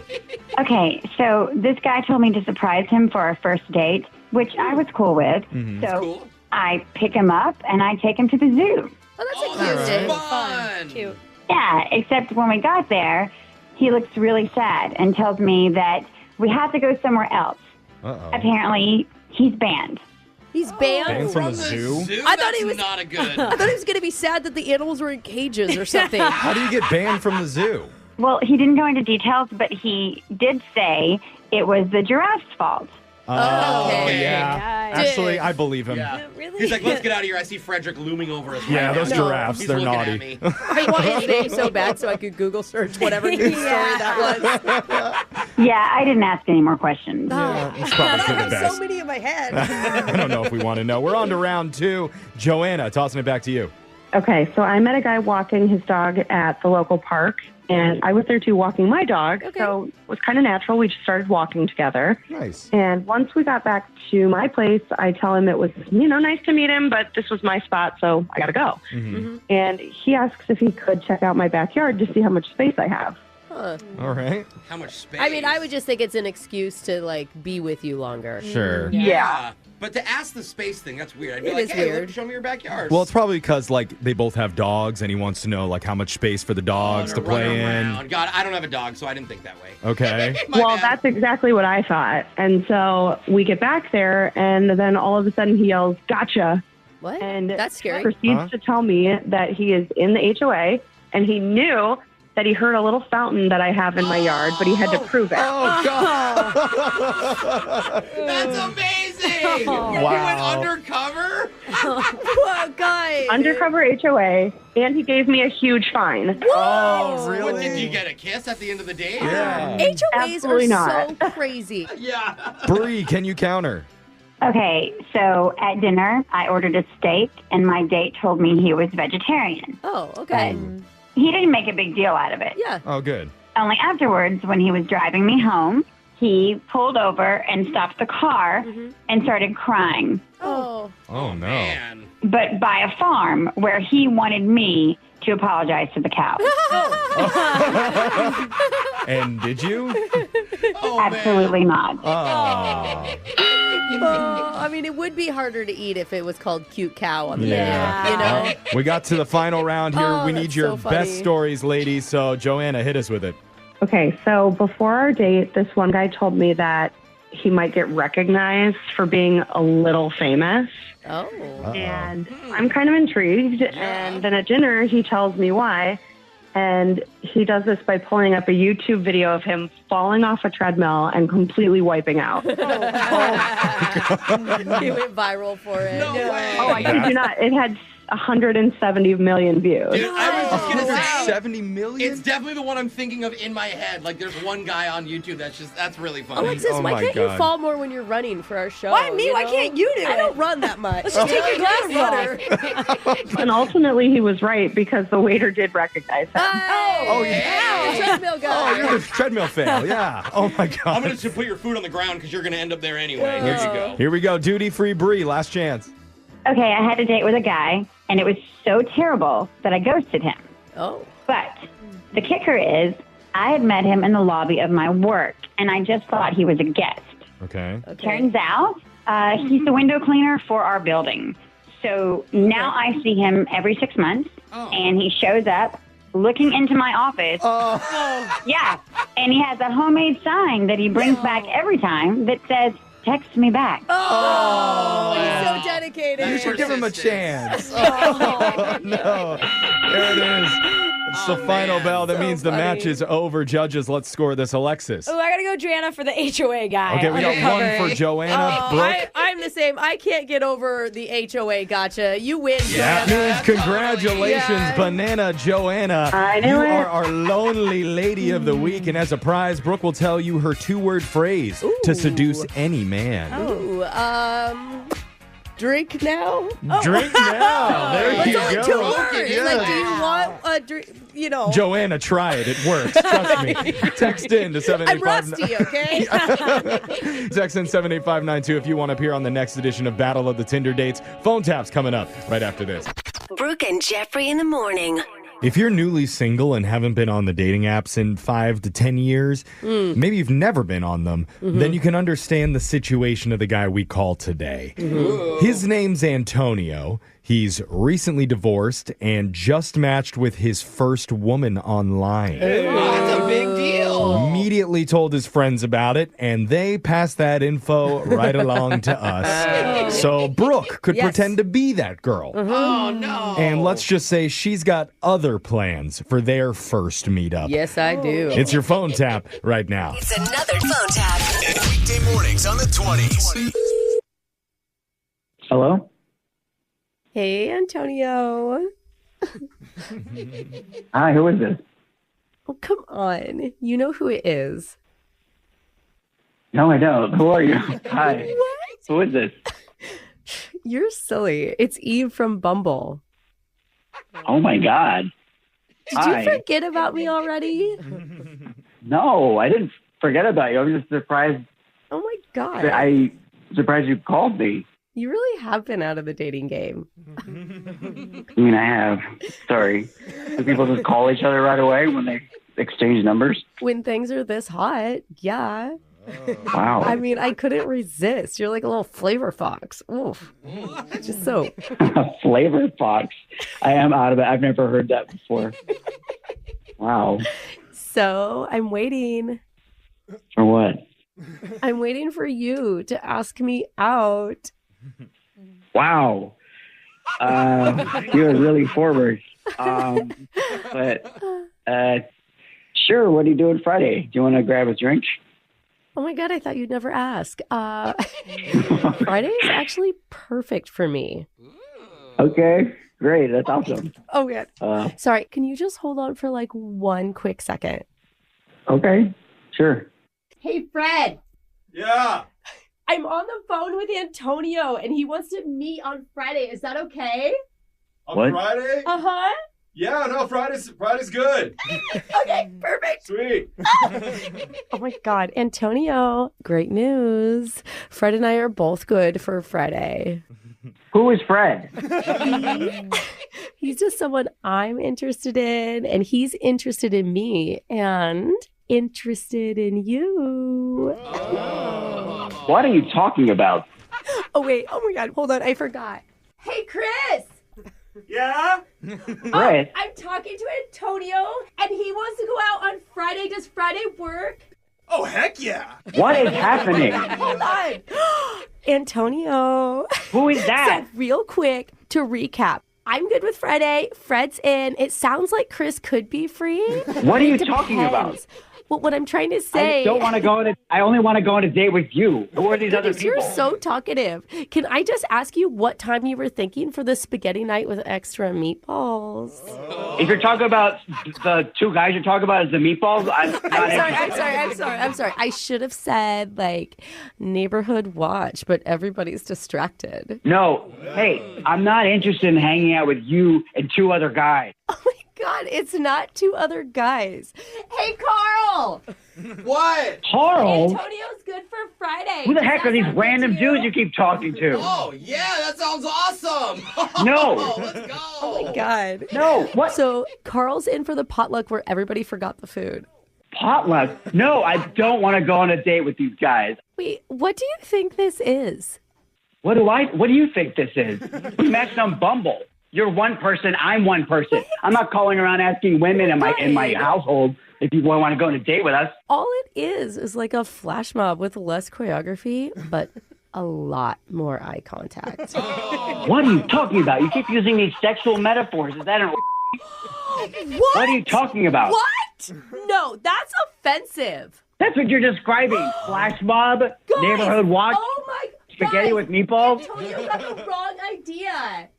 Okay, so this guy told me to surprise him for our first date, which I was cool with. Mm-hmm. So I pick him up and I take him to the zoo. Oh, that's a cute date. Fun. Cute. Yeah, except when we got there, he looks really sad and tells me that we have to go somewhere else. Uh-oh. Apparently, he's banned. He's banned? Banned from the zoo? I thought he was not a good. I thought he was going to be sad that the animals were in cages or something. How do you get banned from the zoo? Well, he didn't go into details, but he did say it was the giraffe's fault. Oh, okay. yeah. Actually, I believe him. Yeah. Really? He's like, let's get out of here. I see Frederick looming over us. Yeah, right those now. giraffes, He's they're looking at naughty. me. I want his name so bad so I could Google search whatever news story that was. Yeah, I didn't ask any more questions. It's probably for the I have best. so many in my head. I don't know if we want to know. We're on to round 2. Joanna, tossing it back to you. Okay, so I met a guy walking his dog at the local park, and I was there too walking my dog, so it was kind of natural. We just started walking together. Nice. And once we got back to my place, I tell him it was, nice to meet him, but this was my spot, so I got to go. Mm-hmm. And he asks if he could check out my backyard to see how much space I have. Huh. All right. How much space? I mean, I would just think it's an excuse to, be with you longer. Sure. Yeah. But to ask the space thing, that's weird. I'd be It like, is hey, weird. show me your backyard. Well, it's probably because, they both have dogs, and he wants to know, how much space for the dogs to play in. God, I don't have a dog, so I didn't think that way. Okay. Well, that's exactly what I thought. And so we get back there, and then all of a sudden he yells, "Gotcha." What? And That's scary. proceeds to tell me that he is in the HOA, and he knew that he heard a little fountain that I have in my yard, but he had to prove it. Oh, God. That's amazing. Wow. You went undercover? Whoa, guys. Undercover HOA, and he gave me a huge fine. Oh, really? What, did you get a kiss at the end of the day? Yeah. HOAs Absolutely are not. so crazy. Yeah. Bree, can you counter? Okay, so at dinner, I ordered a steak, and my date told me he was vegetarian. Oh, okay. He didn't make a big deal out of it. Yeah. Oh, good. Only afterwards, when he was driving me home, he pulled over and stopped the car and started crying. Oh. Oh, no. Man. But by a farm where he wanted me to apologize to the cows. And did you? Oh, Absolutely not. Oh. I mean, it would be harder to eat if it was called Cute Cow on the Yeah. menu, you know? Well, we got to the final round here. Oh, We need that's your so funny. best stories, ladies. So, Joanna, hit us with it. Okay, so before our date, this one guy told me that he might get recognized for being a little famous. Oh. And I'm kind of intrigued. And then at dinner, he tells me why. And he does this by pulling up a YouTube video of him falling off a treadmill and completely wiping out. He went viral for it. No way. Oh, I kid you not. It had 170 million views. Dude, I was just going to say, 70 million? it's definitely the one I'm thinking of in my head. There's one guy on YouTube that's really funny. Alexis, Oh why my can't you God. fall more when you're running for our show? Why me? you Why know? can't you do I it? don't run that much. Let's just take your glasses off. And ultimately, he was right because the waiter did recognize him. Oh, yeah. The treadmill guy. Oh, you're the treadmill fan. Yeah. Oh, my God. I'm going to just put your food on the ground because you're going to end up there anyway. Here you go. Here we go. Duty-free Bree. Last chance. Okay, I had a date with a guy, and it was so terrible that I ghosted him. Oh. But the kicker is, I had met him in the lobby of my work, and I just thought he was a guest. Okay. Turns out, he's the window cleaner for our building. So now I see him every 6 months, and he shows up looking into my office. Oh. Yeah, and he has a homemade sign that he brings back every time that says, "Text me back." Oh, he's so dedicated. You should give him a chance. Oh, no. There it is. It's the final bell. That means the match is over. Judges, let's score this. Alexis. Oh, I gotta go Joanna for the HOA guy. Okay, we got one Undercover. for Joanna. Brooke. I'm the same. I can't get over the HOA gotcha. You win, That Joanna. means congratulations, Banana Joanna. I knew you it. are our lonely lady of the week. And as a prize, Brooke will tell you her 2-word phrase to seduce any man. Ooh, drink now? Drink now. There It's you only go. 2 words. Yes. Like, do you want a drink? You know. Joanna, try it. It works. Trust me. Text in to 785. I'm rusty, okay? Text in 78592 if you want to appear on the next edition of Battle of the Tinder Dates. Phone taps coming up right after this. Brooke and Jeffrey in the morning. If you're newly single and haven't been on the dating apps in 5 to 10 years, maybe you've never been on them, then you can understand the situation of the guy we call today. His name's Antonio. He's recently divorced and just matched with his first woman online. That's a big deal. Immediately told his friends about it, and they passed that info right along to us. So Brooke could pretend to be that girl. Oh, no. And let's just say she's got other plans for their first meetup. Yes, I do. It's your phone tap right now. It's another phone tap. Weekday mornings on the 20s. Hello? Hey, Antonio. Hi, who is this? Oh, come on. You know who it is. No, I don't. Who are you? Hi. What? Who is this? You're silly. It's Eve from Bumble. Oh, my God. Did you forget about me already? No, I didn't forget about you. I'm just surprised. Oh, my God. I'm surprised you called me. You really have been out of the dating game. I mean, I have. Sorry. Do people just call each other right away when they exchange numbers? When things are this hot, yeah. Wow. I mean, I couldn't resist. You're like a little flavor fox. Oof. Just so. Flavor fox. I am out of it. I've never heard that before. Wow. So I'm waiting. For what? I'm waiting for you to ask me out. Wow. You're really forward. But sure, what are you doing Friday? Do you want to grab a drink? Oh my God, I thought you'd never ask. Friday is actually perfect for me. Okay, great. That's awesome. Oh, God. Sorry, can you just hold on for like one quick second? Okay, sure. Hey, Fred. Yeah. I'm on the phone with Antonio, and he wants to meet on Friday. Is that okay? On Friday? Uh-huh. Yeah, no, Friday's good. Okay, perfect. Sweet. Oh, my God. Antonio, great news. Fred and I are both good for Friday. Who is Fred? He's just someone I'm interested in, and he's interested in me and interested in you. What are you talking about? Oh, wait. Oh, my God. Hold on. I forgot. Hey, Chris. Yeah? Chris? I'm talking to Antonio, and he wants to go out on Friday. Does Friday work? Oh, heck yeah. What is happening? Hold on. Antonio. Who is that? So real quick, to recap. I'm good with Friday. Fred's in. It sounds like Chris could be free. What are you talking about? Well, what I'm trying to say... I don't want to go on I only want to go on a date with you. Who are these other people? You're so talkative. Can I just ask you what time you were thinking for the spaghetti night with extra meatballs? If you're talking about the two guys you're talking about as the meatballs, I'm sorry. I should have said, like, neighborhood watch, but everybody's distracted. No. Hey, I'm not interested in hanging out with you and two other guys. Oh, my God, it's not two other guys. Hey, Carl! What? Carl? Antonio's good for Friday. Who the heck are these random dudes you keep talking to? Oh, yeah, that sounds awesome. No. Let's go. Oh, my God. No, what? So, Carl's in for the potluck where everybody forgot the food. Potluck? No, I don't want to go on a date with these guys. Wait, what do you think this is? What do you think this is? We matched on Bumble. You're one person, I'm one person. I'm not calling around asking women in my household if you want to go on a date with us. All it is like a flash mob with less choreography, but a lot more eye contact. What are you talking about? You keep using these sexual metaphors. Is that What are you talking about? What? No, that's offensive. That's what you're describing. Flash mob, neighborhood watch, oh my spaghetti with meatballs. Antonio got the wrong idea.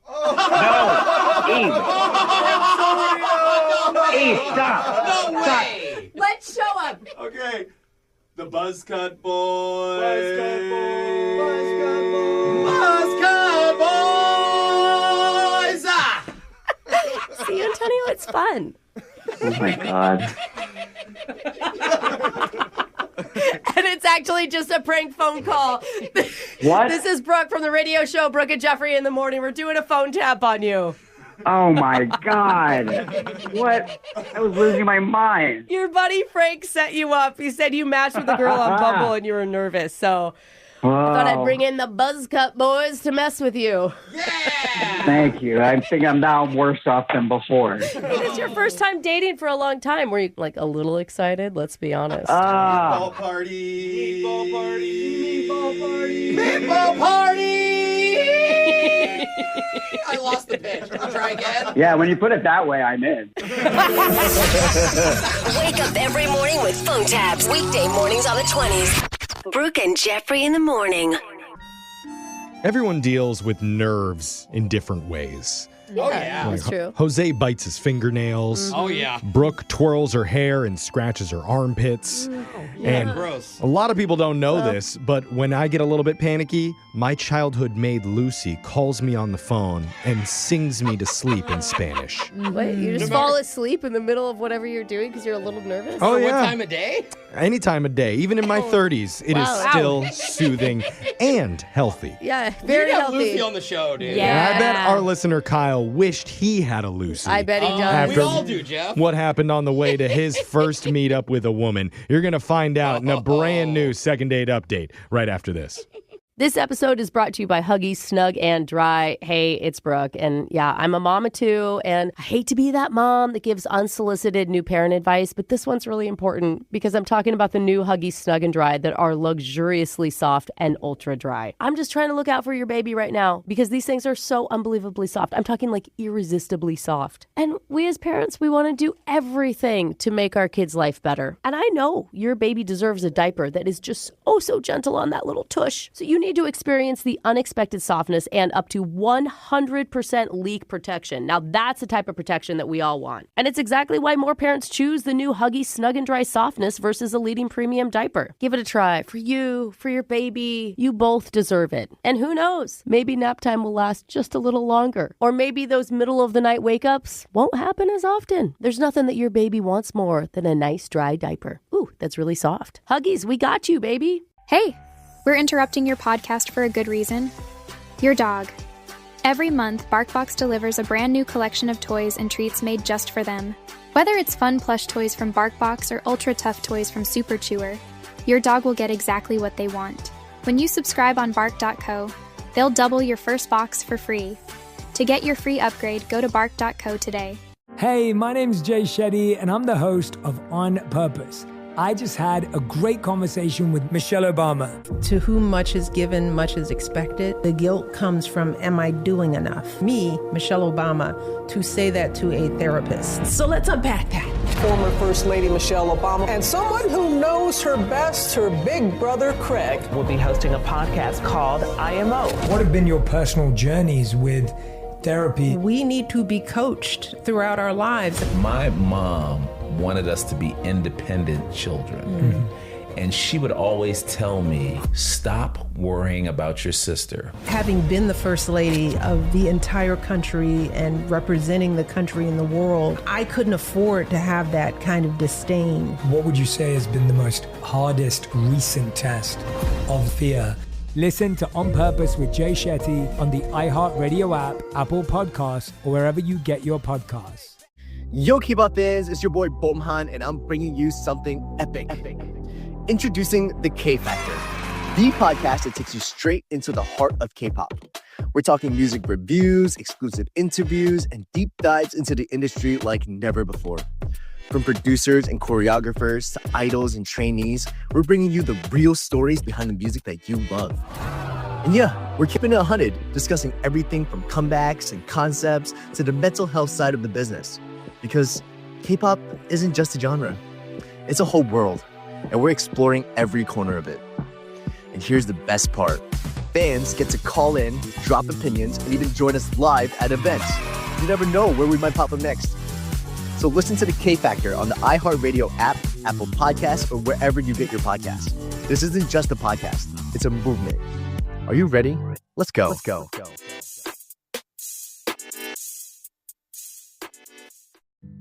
No, Eve, stop. No way. Let's show him. Okay. The Buzzcut Boys. Buzzcut Boys. See, Antonio, it's fun. Oh, my God. And it's actually just a prank phone call. What? This is Brooke from the radio show Brooke and Jeffrey in the Morning. We're doing a phone tap on you. Oh my God. What? I was losing my mind. Your buddy Frank set you up. He said you matched with a girl on Bumble and you were nervous. So I thought I'd bring in the Buzzcut boys to mess with you. Thank you. I think I'm now worse off than before. It is your first time dating for a long time. Were you like a little excited? Let's be honest. Meatball party. Meatball party. Meatball party. Meatball party. I lost the pitch. I'll try again. Yeah, when you put it that way, I'm in. Wake up every morning with phone tabs. Weekday mornings on the 20s. Brooke and Jeffrey in the morning. Everyone deals with nerves in different ways. Oh, yeah. That's true. Jose bites his fingernails. Oh, yeah. Brooke twirls her hair and scratches her armpits. And gross. a lot of people don't know this, but when I get a little bit panicky, my childhood maid Lucy calls me on the phone and sings me to sleep in Spanish. Wait, you just fall asleep in the middle of whatever you're doing because you're a little nervous? Oh, For yeah. one time a day? Any time of day, even in my 30s, it is Wow. still soothing and healthy. Yeah, very you got healthy. Lucy on the show, dude. Yeah. And I bet our listener Kyle wished he had a Lucy. I bet he does. After We all do, Jeff. what happened on the way to his first meetup with a woman. You're going to find out in a brand new second date update right after this. This episode is brought to you by Huggies Snug and Dry. Hey, it's Brooke. And yeah, I'm a mama too. And I hate to be that mom that gives unsolicited new parent advice, but this one's really important because I'm talking about the new Huggies Snug and Dry that are luxuriously soft and ultra dry. I'm just trying to look out for your baby right now because these things are so unbelievably soft. I'm talking like irresistibly soft. And we as parents, we want to do everything to make our kids' life better. And I know your baby deserves a diaper that is just oh so gentle on that little tush. So you need to experience the unexpected softness and up to 100% leak protection. Now that's the type of protection that we all want. And it's exactly why more parents choose the new Huggies Snug and Dry softness versus a leading premium diaper. Give it a try for you, for your baby. You both deserve it. And who knows, maybe nap time will last just a little longer. Or maybe those middle of the night wake ups won't happen as often. There's nothing that your baby wants more than a nice dry diaper. Ooh, that's really soft. Huggies, we got you, baby. Hey, we're interrupting your podcast for a good reason. Your dog. Every month, BarkBox delivers a brand new collection of toys and treats made just for them. Whether it's fun plush toys from BarkBox or ultra tough toys from Super Chewer, your dog will get exactly what they want. When you subscribe on bark.co, they'll double your first box for free. To get your free upgrade, go to bark.co today. Hey, my name's Jay Shetty, and I'm the host of On Purpose. I just had a great conversation with Michelle Obama. To whom much is given, much is expected. The guilt comes from, am I doing enough? Me, Michelle Obama, to say that to a therapist. So let's unpack that. Former First Lady Michelle Obama and someone who knows her best, her big brother Craig, will be hosting a podcast called IMO. What have been your personal journeys with therapy? We need to be coached throughout our lives. My mom wanted us to be independent children. And she would always tell me, stop worrying about your sister. Having been the first lady of the entire country and representing the country in the world, I couldn't afford to have that kind of disdain. What would you say has been the most hardest recent test of fear? Listen to On Purpose with Jay Shetty on the iHeartRadio app, Apple Podcasts, or wherever you get your podcasts. Yo, K-pop fans, it's your boy Bomhan, and I'm bringing you something epic. Introducing The K Factor, the podcast that takes you straight into the heart of K-pop. We're talking music reviews, exclusive interviews, and deep dives into the industry like never before. From producers and choreographers to idols and trainees, we're bringing you the real stories behind the music that you love. And yeah, we're keeping it 100, discussing everything from comebacks and concepts to the mental health side of the business. Because K-pop isn't just a genre, it's a whole world, and we're exploring every corner of it. And here's the best part. Fans get to call in, drop opinions, and even join us live at events. You never know where we might pop up next. So listen to The K Factor on the iHeartRadio app, Apple Podcasts, or wherever you get your podcasts. This isn't just a podcast, it's a movement. Are you ready? Let's go.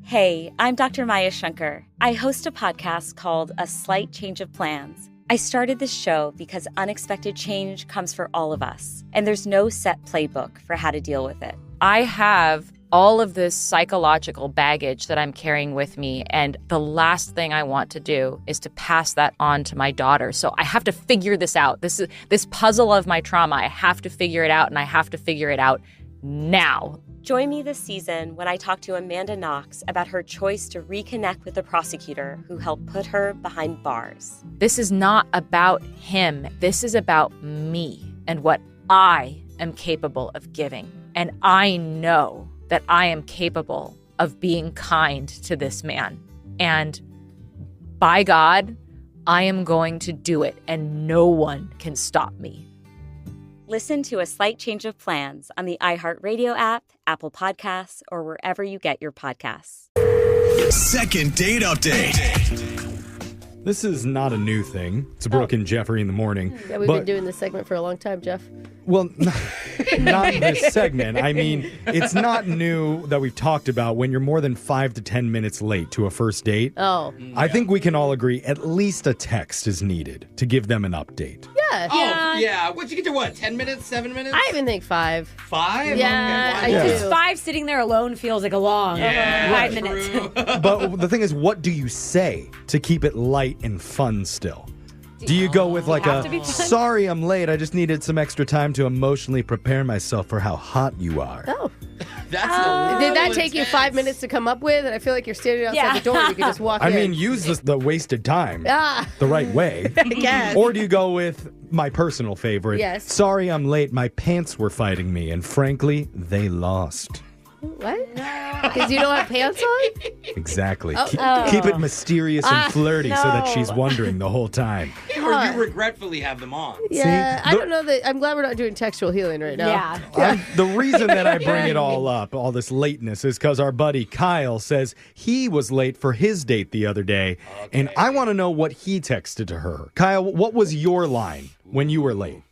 Hey, I'm Dr. Maya Shankar. I host a podcast called A Slight Change of Plans. I started this show because unexpected change comes for all of us, and there's no set playbook for how to deal with it. I have all of this psychological baggage that I'm carrying with me. And the last thing I want to do is to pass that on to my daughter. So I have to figure this out. This puzzle of my trauma. I have to figure it out, and I have to figure it out now. Join me this season when I talk to Amanda Knox about her choice to reconnect with the prosecutor who helped put her behind bars. This is not about him. This is about me and what I am capable of giving. And I know that I am capable of being kind to this man. And by God, I am going to do it, and no one can stop me. Listen to A Slight Change of Plans on the iHeartRadio app, Apple Podcasts, or wherever you get your podcasts. Second date update. This is not a new thing. It's Brooke and Jeffrey in the morning. Yeah, we've been doing this segment for a long time, Jeff. Well, not this segment. I mean, it's not new that we've talked about when you're more than 5 to 10 minutes late to a first date. Oh. I think we can all agree at least a text is needed to give them an update. Yeah. Oh, yeah. What'd you get to what? 10 minutes? 7 minutes? I even think 5. 5? Yeah, Okay, I do. Because 5 sitting there alone feels like a long 5 minutes. But the thing is, what do you say to keep it light and fun still? Do you go with like sorry I'm late, I just needed some extra time to emotionally prepare myself for how hot you are? Oh. That's Did that take you 5 minutes to come up with? And I feel like you're standing outside the door. You can just walk in. I mean, use the wasted time the right way. I guess. Or do you go with my personal favorite? Yes. Sorry I'm late, my pants were fighting me, and frankly, they lost. What? Because you don't have pants on? Exactly. Oh. Keep it mysterious and flirty so that no. she's wondering the whole time. Or you regretfully have them on. Yeah, I don't know that. I'm glad we're not doing textual healing right now. Yeah. The reason that I bring it all up, all this lateness, is because our buddy Kyle says he was late for his date the other day, and I want to know what he texted to her. Kyle, what was your line when you were late?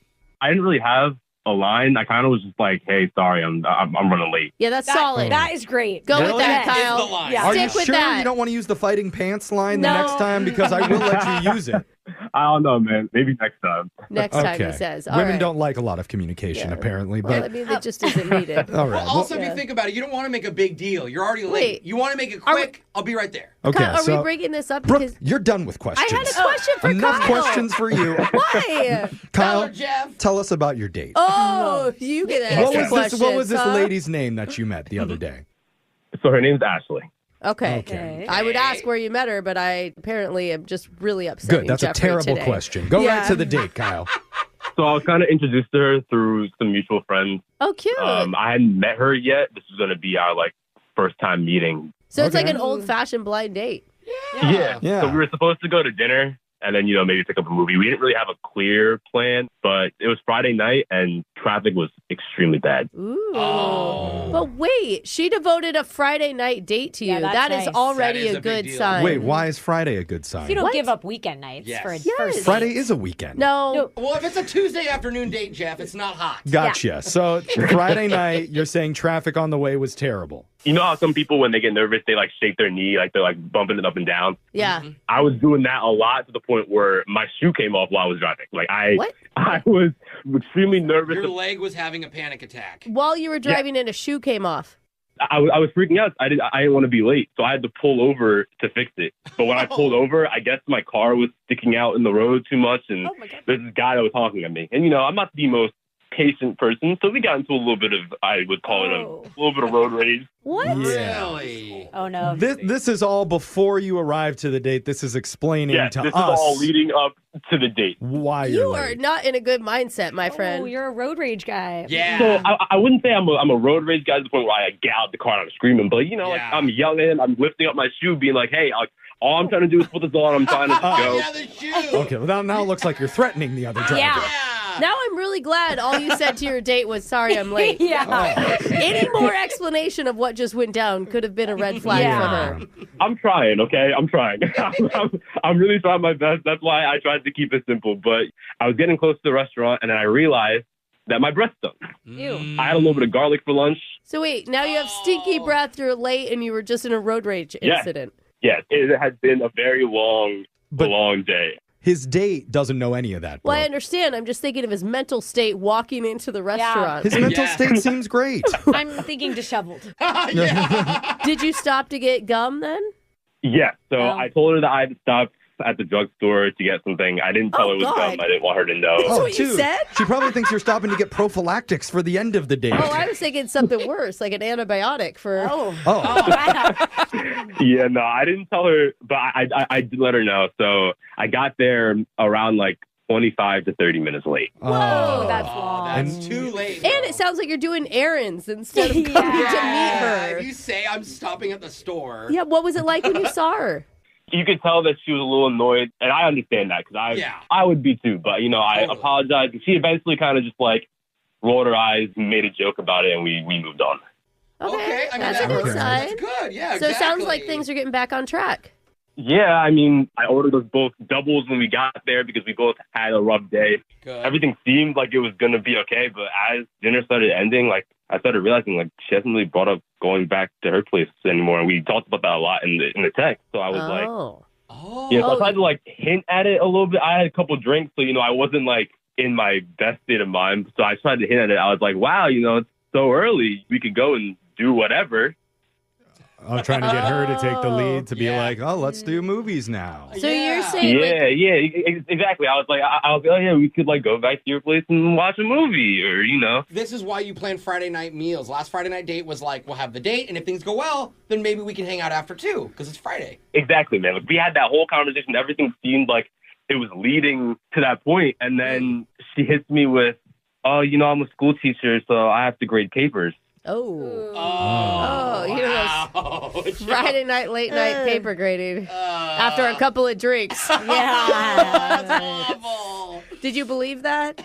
I didn't really have a line. I kind of was just like, "Hey, sorry, I'm running late." Yeah, that's solid. That is great. Go Really? with that, That is Kyle. the line. Yeah. Are Stick you with sure that. you don't want to use the fighting pants line the No. next time? Because I will let you use it. I don't know, man. Maybe next time. Next time, he says. All Women right. don't like a lot of communication, apparently. Well, I But mean, it just isn't needed. all right. Well, also, if you think about it, you don't want to make a big deal. You're already late. Wait. You want to make it quick. I'll be right there. Okay, Kyle, are so we breaking this up? Brooke, Because you're done with questions. I had a question for Enough Kyle. questions for you. Why? Kyle, Jeff. tell us about your date. Oh, you get an extra question. What was this huh? lady's name that you met the other day? So her name's Ashley. Okay. I would ask where you met her, but I apparently am just really upset. Good. That's a terrible question. Go right to the date, Kyle. So I was kind of introduced to her through some mutual friends. Oh, cute. I hadn't met her yet. This was going to be our first time meeting. So it's like an old-fashioned blind date. Yeah. So we were supposed to go to dinner and then, maybe pick up a movie. We didn't really have a clear plan, but it was Friday night and traffic was extremely bad. Ooh. But wait, she devoted a Friday night date to you. that's That is nice. already That is a a big good deal. sign. Wait, why is Friday a good sign? You don't give up weekend nights for a first Friday date. is a weekend. No. Well, if it's a Tuesday afternoon date, Jeff, it's not hot. Gotcha. So Friday night, you're saying traffic on the way was terrible. You know how some people, when they get nervous, they shake their knee, they're bumping it up and down? Yeah. I was doing that a lot to the point where my shoe came off while I was driving. I was extremely nervous. Your leg was having a panic attack. While you were driving and a shoe came off. I was freaking out. I didn't want to be late, so I had to pull over to fix it. But when I pulled over, I guess my car was sticking out in the road too much, and there's this guy that was honking at me. And I'm not the most patient person, so we got into a little bit of, I would call it a little bit of road rage. What? Really? Oh no. This is all before you arrive to the date. This is explaining to this us is all leading up to the date. Why You you're are late. not in a good mindset, my friend. Oh, you're a road rage guy. Yeah. So I wouldn't say I'm a road rage guy to the point where I get out the car and I'm screaming, but I'm yelling, I'm lifting up my shoe, being like, hey, all I'm trying to do is put this on. I'm trying to go. Yeah, the shoe. Okay, well now it looks like you're threatening the other driver. Yeah. Now I'm really glad all you said to your date was, sorry, I'm late. Any more explanation of what just went down could have been a red flag for her. I'm trying, okay? I'm trying. I'm really trying my best. That's why I tried to keep it simple. But I was getting close to the restaurant, and then I realized that my breath stunk. Ew. I had a little bit of garlic for lunch. So wait, now you have stinky breath, you're late, and you were just in a road rage incident. Yes, it has been a very long day. His date doesn't know any of that. Well, I Brooke. understand. I'm just thinking of his mental state walking into the restaurant. His mental state seems great. I'm thinking disheveled. Did you stop to get gum then? Yeah. So I told her that I had to stop at the drugstore to get something. I didn't tell her it was God. gum. I didn't want her to know. That's what you said? She probably thinks you're stopping to get prophylactics for the end of the date. Oh, I was thinking something worse, like an antibiotic for. Yeah, no, I didn't tell her, but I did let her know. So I got there around like 25 to 30 minutes late. Whoa, that's long. That's too late. And it sounds like you're doing errands instead of coming to meet her. If you say I'm stopping at the store. Yeah, what was it like when you saw her? You could tell that she was a little annoyed, and I understand that because I would be too. But I apologized. She eventually kind of just like rolled her eyes, made a joke about it, and we moved on. Okay, I mean, that's a good sign. That's good. Yeah, So it sounds like things are getting back on track. Yeah, I mean, I ordered us both doubles when we got there because we both had a rough day. Good. Everything seemed like it was going to be okay, but as dinner started ending, like I started realizing like she hasn't really brought up going back to her place anymore. And we talked about that a lot in the text. So I was so I tried to like hint at it a little bit. I had a couple drinks, so I wasn't like in my best state of mind. So I tried to hint at it. I was like, wow, it's so early. We could go and do whatever. I'm trying to get her to take the lead to be like, oh, let's do movies now. So you're saying exactly. I was like, oh yeah, we could like go back to your place and watch a movie, or This is why you plan Friday night meals. Last Friday night date was like, we'll have the date, and if things go well, then maybe we can hang out after too, because it's Friday. Exactly, man. Like we had that whole conversation. Everything seemed like it was leading to that point, and then she hits me with, "Oh, I'm a school teacher, so I have to grade papers." Friday night, late night paper grading after a couple of drinks. That's awful. Did you believe that?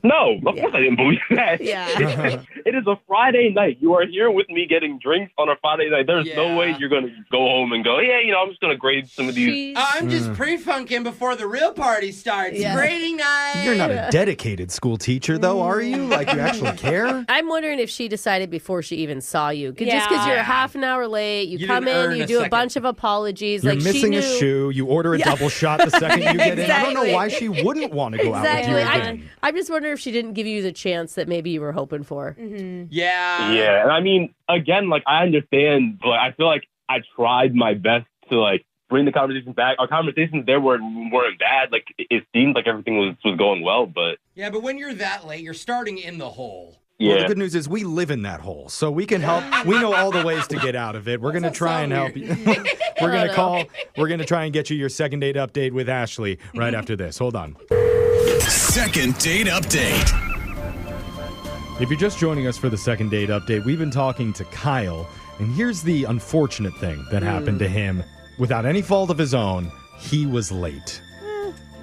No, of course I didn't believe that. Yeah. It is a Friday night. You are here with me getting drinks on a Friday night. There's no way you're going to go home and go, I'm just going to grade some of these. I'm just pre-funking before the real party starts. Yeah. Grading night. You're not a dedicated school teacher, though, are you? Like, you actually care? I'm wondering if she decided before she even saw you. Just because you're a half an hour late, you come didn't in, earn you a do a second. bunch of apologies. You're like missing she knew. a shoe. You order a double shot the second you get in. I don't know Exactly. why she wouldn't want to go out with you again. I'm just wondering if she didn't give you the chance that maybe you were hoping for. Yeah. Yeah, and I mean, again, like I understand, but I feel like I tried my best to like bring the conversation back. Our conversations there weren't bad. Like it seemed like everything was going well, but Yeah, but when you're that late, you're starting in the hole. Well, the good news is we live in that hole, so we can help. We know all the ways to get out of it. We're going to try and help you. We're going to call. We're going to try and get you your second date update with Ashley right after this. Hold on. Second date update. If you're just joining us for the second date update, we've been talking to Kyle, and here's the unfortunate thing that happened to him. Without any fault of his own, he was late.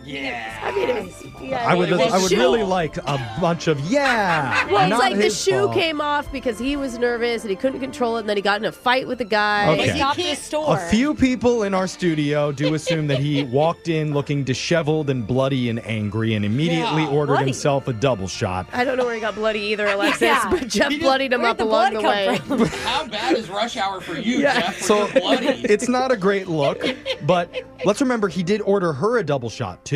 Yeah. I mean, it was, I would really like a bunch of Well, it's not like the his shoe fault. came off because he was nervous and he couldn't control it, and then he got in a fight with the guy. Okay. He stopped the store. A few people in our studio do assume that he walked in looking disheveled and bloody and angry and immediately ordered bloody. himself a double shot. I don't know where he got bloody either, Alexis, Yeah. but Jeff bloodied him Where'd up the along blood the way. come from? How bad is rush hour for you, Jeff? So You're bloody. it's not a great look, but let's remember he did order her a double shot too.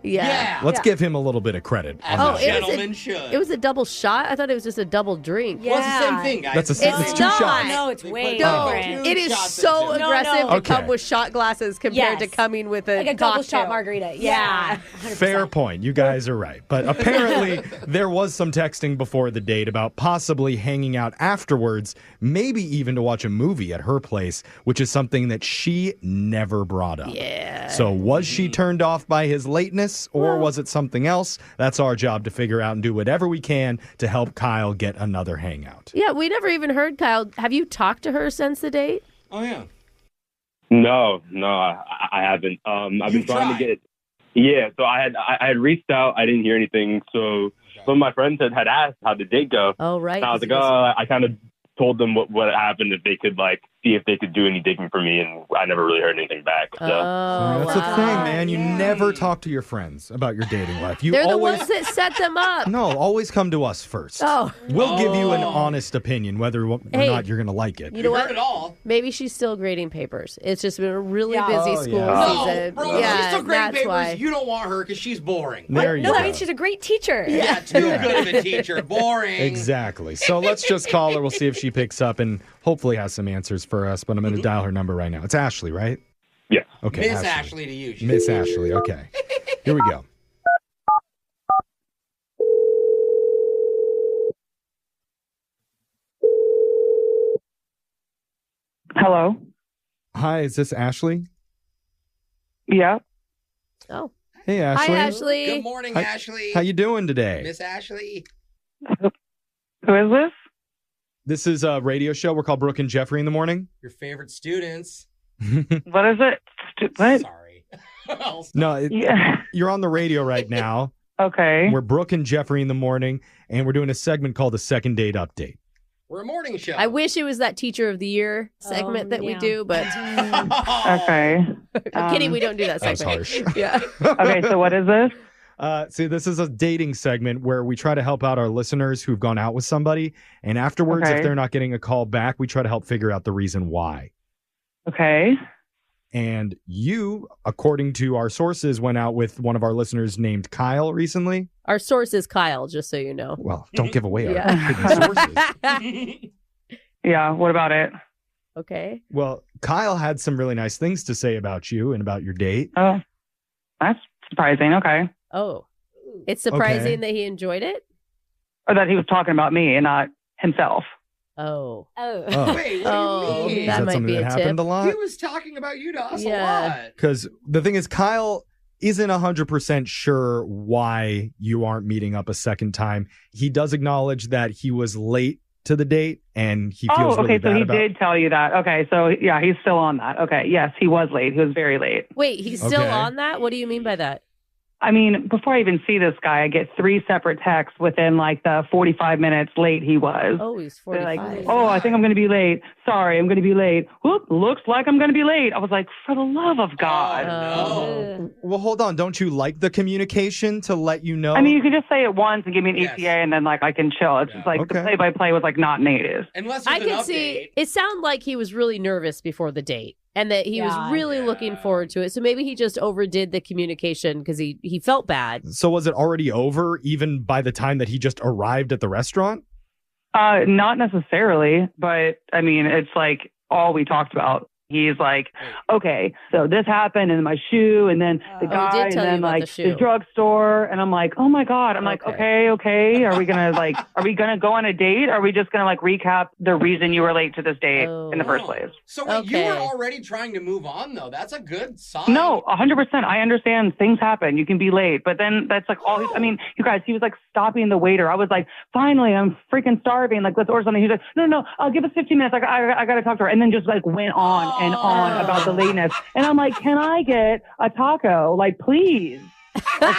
Yeah. Let's give him a little bit of credit. As on a that. gentleman should. It was a double shot? I thought it was just a double drink. Well, it's the same thing, guys. That's it's two not. shots. No, it's way No, different. it is shots so into it. aggressive No. to Okay. come with shot glasses compared to Yes. coming with a Like a double cocktail. shot margarita. Yeah. 100%. Fair point. You guys are right. But apparently, there was some texting before the date about possibly hanging out afterwards, maybe even to watch a movie at her place, which is something that she never brought up. Yeah. So was she turned off by his lateness, or was it something else? That's our job to figure out and do whatever we can to help Kyle get another hangout. Yeah, we never even heard Kyle. Have you talked to her since the date? Oh, yeah. no, I haven't. I've been trying to get. Yeah, so I had reached out. I didn't hear anything. So some of my friends had asked how the date go. Oh, right. And I was like, I kind of told them what happened, if they could like see if they could do any digging for me, and I never really heard anything back. So. That's the thing, man. You never talk to your friends about your dating life. They're the ones that set them up. No, always come to us first. Oh. We'll give you an honest opinion whether or not you're going to like it. You know what? It all. Maybe she's still grading papers. It's just been a really busy school season. No, bro, she's still grading papers. You don't want her because she's boring. There you go. I mean, she's a great teacher. Yeah, too good of a teacher. Boring. Exactly. So let's just call her. We'll see if she picks up and hopefully has some answers for us. But I'm going to dial her number right now. It's Ashley, right? Yeah. Okay. Miss Ashley to you. Miss Ashley. Okay. Here we go. Hello. Hi, is this Ashley? Yeah. Oh. Hey, Ashley. Hi, Ashley. Good morning, Ashley. How you doing today? Miss Ashley. Who is this? This is a radio show. We're called Brooke and Jeffrey in the morning. Your favorite students. What is it? What? Sorry. No, you're on the radio right now. Okay. We're Brooke and Jeffrey in the morning, and we're doing a segment called the Second Date Update. We're a morning show. I wish it was that Teacher of the Year segment that we do, but Okay. I'm kidding. We don't do that That was segment. harsh. Yeah. Okay, so what is this? See, this is a dating segment where we try to help out our listeners who've gone out with somebody, and afterwards, Okay. if they're not getting a call back, we try to help figure out the reason why. Okay. And you, according to our sources, went out with one of our listeners named Kyle recently. Our source is Kyle, just so you know. Well, don't give away our Yeah. hidden sources. Yeah, what about it? Okay. Well, Kyle had some really nice things to say about you and about your date. Oh, that's surprising. Okay. Oh. It's surprising that he enjoyed it? Or that he was talking about me and not himself. Oh. Oh. Wait, what do you mean? Is that that might something be that a happened tip. a lot? He was talking about you to us a Yeah. lot. Because the thing is, Kyle isn't 100% sure why you aren't meeting up a second time. He does acknowledge that he was late to the date and he feels really okay, so bad he about did tell you that. Okay, so yeah, he's still on that. Okay, yes, he was late. He was very late. Wait, he's still Okay. on that? What do you mean by that? I mean, before I even see this guy, I get 3 separate texts within like the 45 minutes late he was. Oh, he's They're 45. like, oh, I think I'm going to be late. Sorry, I'm going to be late. Whoop, looks like I'm going to be late. I was like, for the love of God. No. Well, hold on. Don't you like the communication to let you know? I mean, you can just say it once and give me an ETA and then like I can chill. It's just like the play-by-play was like not native. Unless I there's an can update. see it sounded like he was really nervous before the date and that he was really looking forward to it. So maybe he just overdid the communication because he felt bad. So was it already over even by the time that he just arrived at the restaurant? Not necessarily, but I mean, it's like all we talked about. He's like, okay, so this happened and my shoe and then the guy did and tell you then about like the shoe. the drugstore. And I'm like, oh my God. I'm like, okay. Are we going to go on a date? Are we just going to like recap the reason you were late to this date in the first place? So wait, you were already trying to move on, though. That's a good sign. No, 100%. I understand things happen. You can be late, but then that's like all. I mean, you guys, he was like stopping the waiter. I was like, finally, I'm freaking starving. Like, let's order something. He's like, no, I'll give us 15 minutes. I got to talk to her. And then just like went on and on about the lateness. And I'm like, can I get a taco? Like, please. But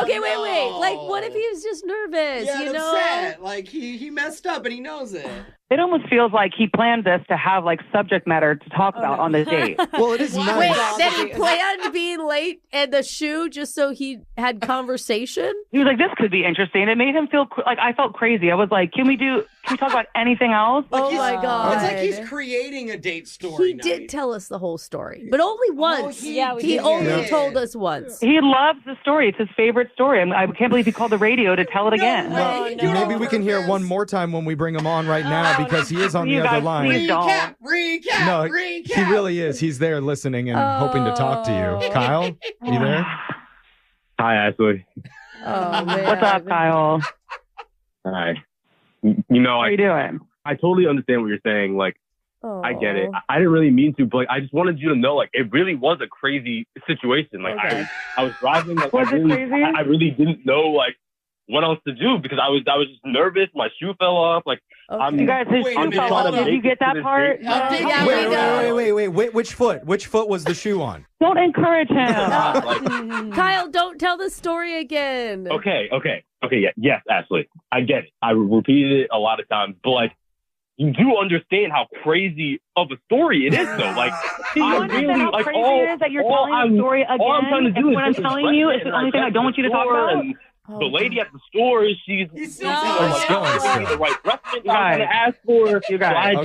Okay, wait. Like, what if he was just nervous? Yeah, you know? upset. Like he messed up and he knows it. It almost feels like he planned this to have like subject matter to talk about on this date. Well, it is nice. Wait, that he planned being late and the shoe just so he had conversation? He was like, this could be interesting. It made him feel like I felt crazy. I was like, can we talk about anything else? Oh my God. It's like he's creating a date story. He did tell us the whole story, but only once. he he only did. told us once. He loves the story. It's his favorite story. I can't believe he called the radio to tell it again. Maybe we can hear it one more time when we bring him on right now because he is on the other line. Recap. He really is. He's there listening and hoping to talk to you. Kyle, you there? Hi, Ashley. Oh, man. What's up, Kyle? Hi. You know, How you doing? I totally understand what you're saying. Like, I get it. I didn't really mean to, but like, I just wanted you to know, like, it really was a crazy situation. Like, I was driving. Like, Was it crazy? I really didn't know, like, what else to do because I was just nervous. My shoe fell off. Like, You guys, his shoe fell off. Did you get that part? Wait, which foot? Which foot was the shoe on? Don't encourage him. Kyle, don't tell the story again. Okay. Yeah, yes, Ashley. I get it. I repeated it a lot of times, but like, you do understand how crazy of a story it is, though. Like, you understand how crazy it is that you're telling the story again? All I'm trying to do is what I'm telling you is the only thing I don't want you to talk about. The lady at the store, she's still the right reference I'm going to ask for. You guys.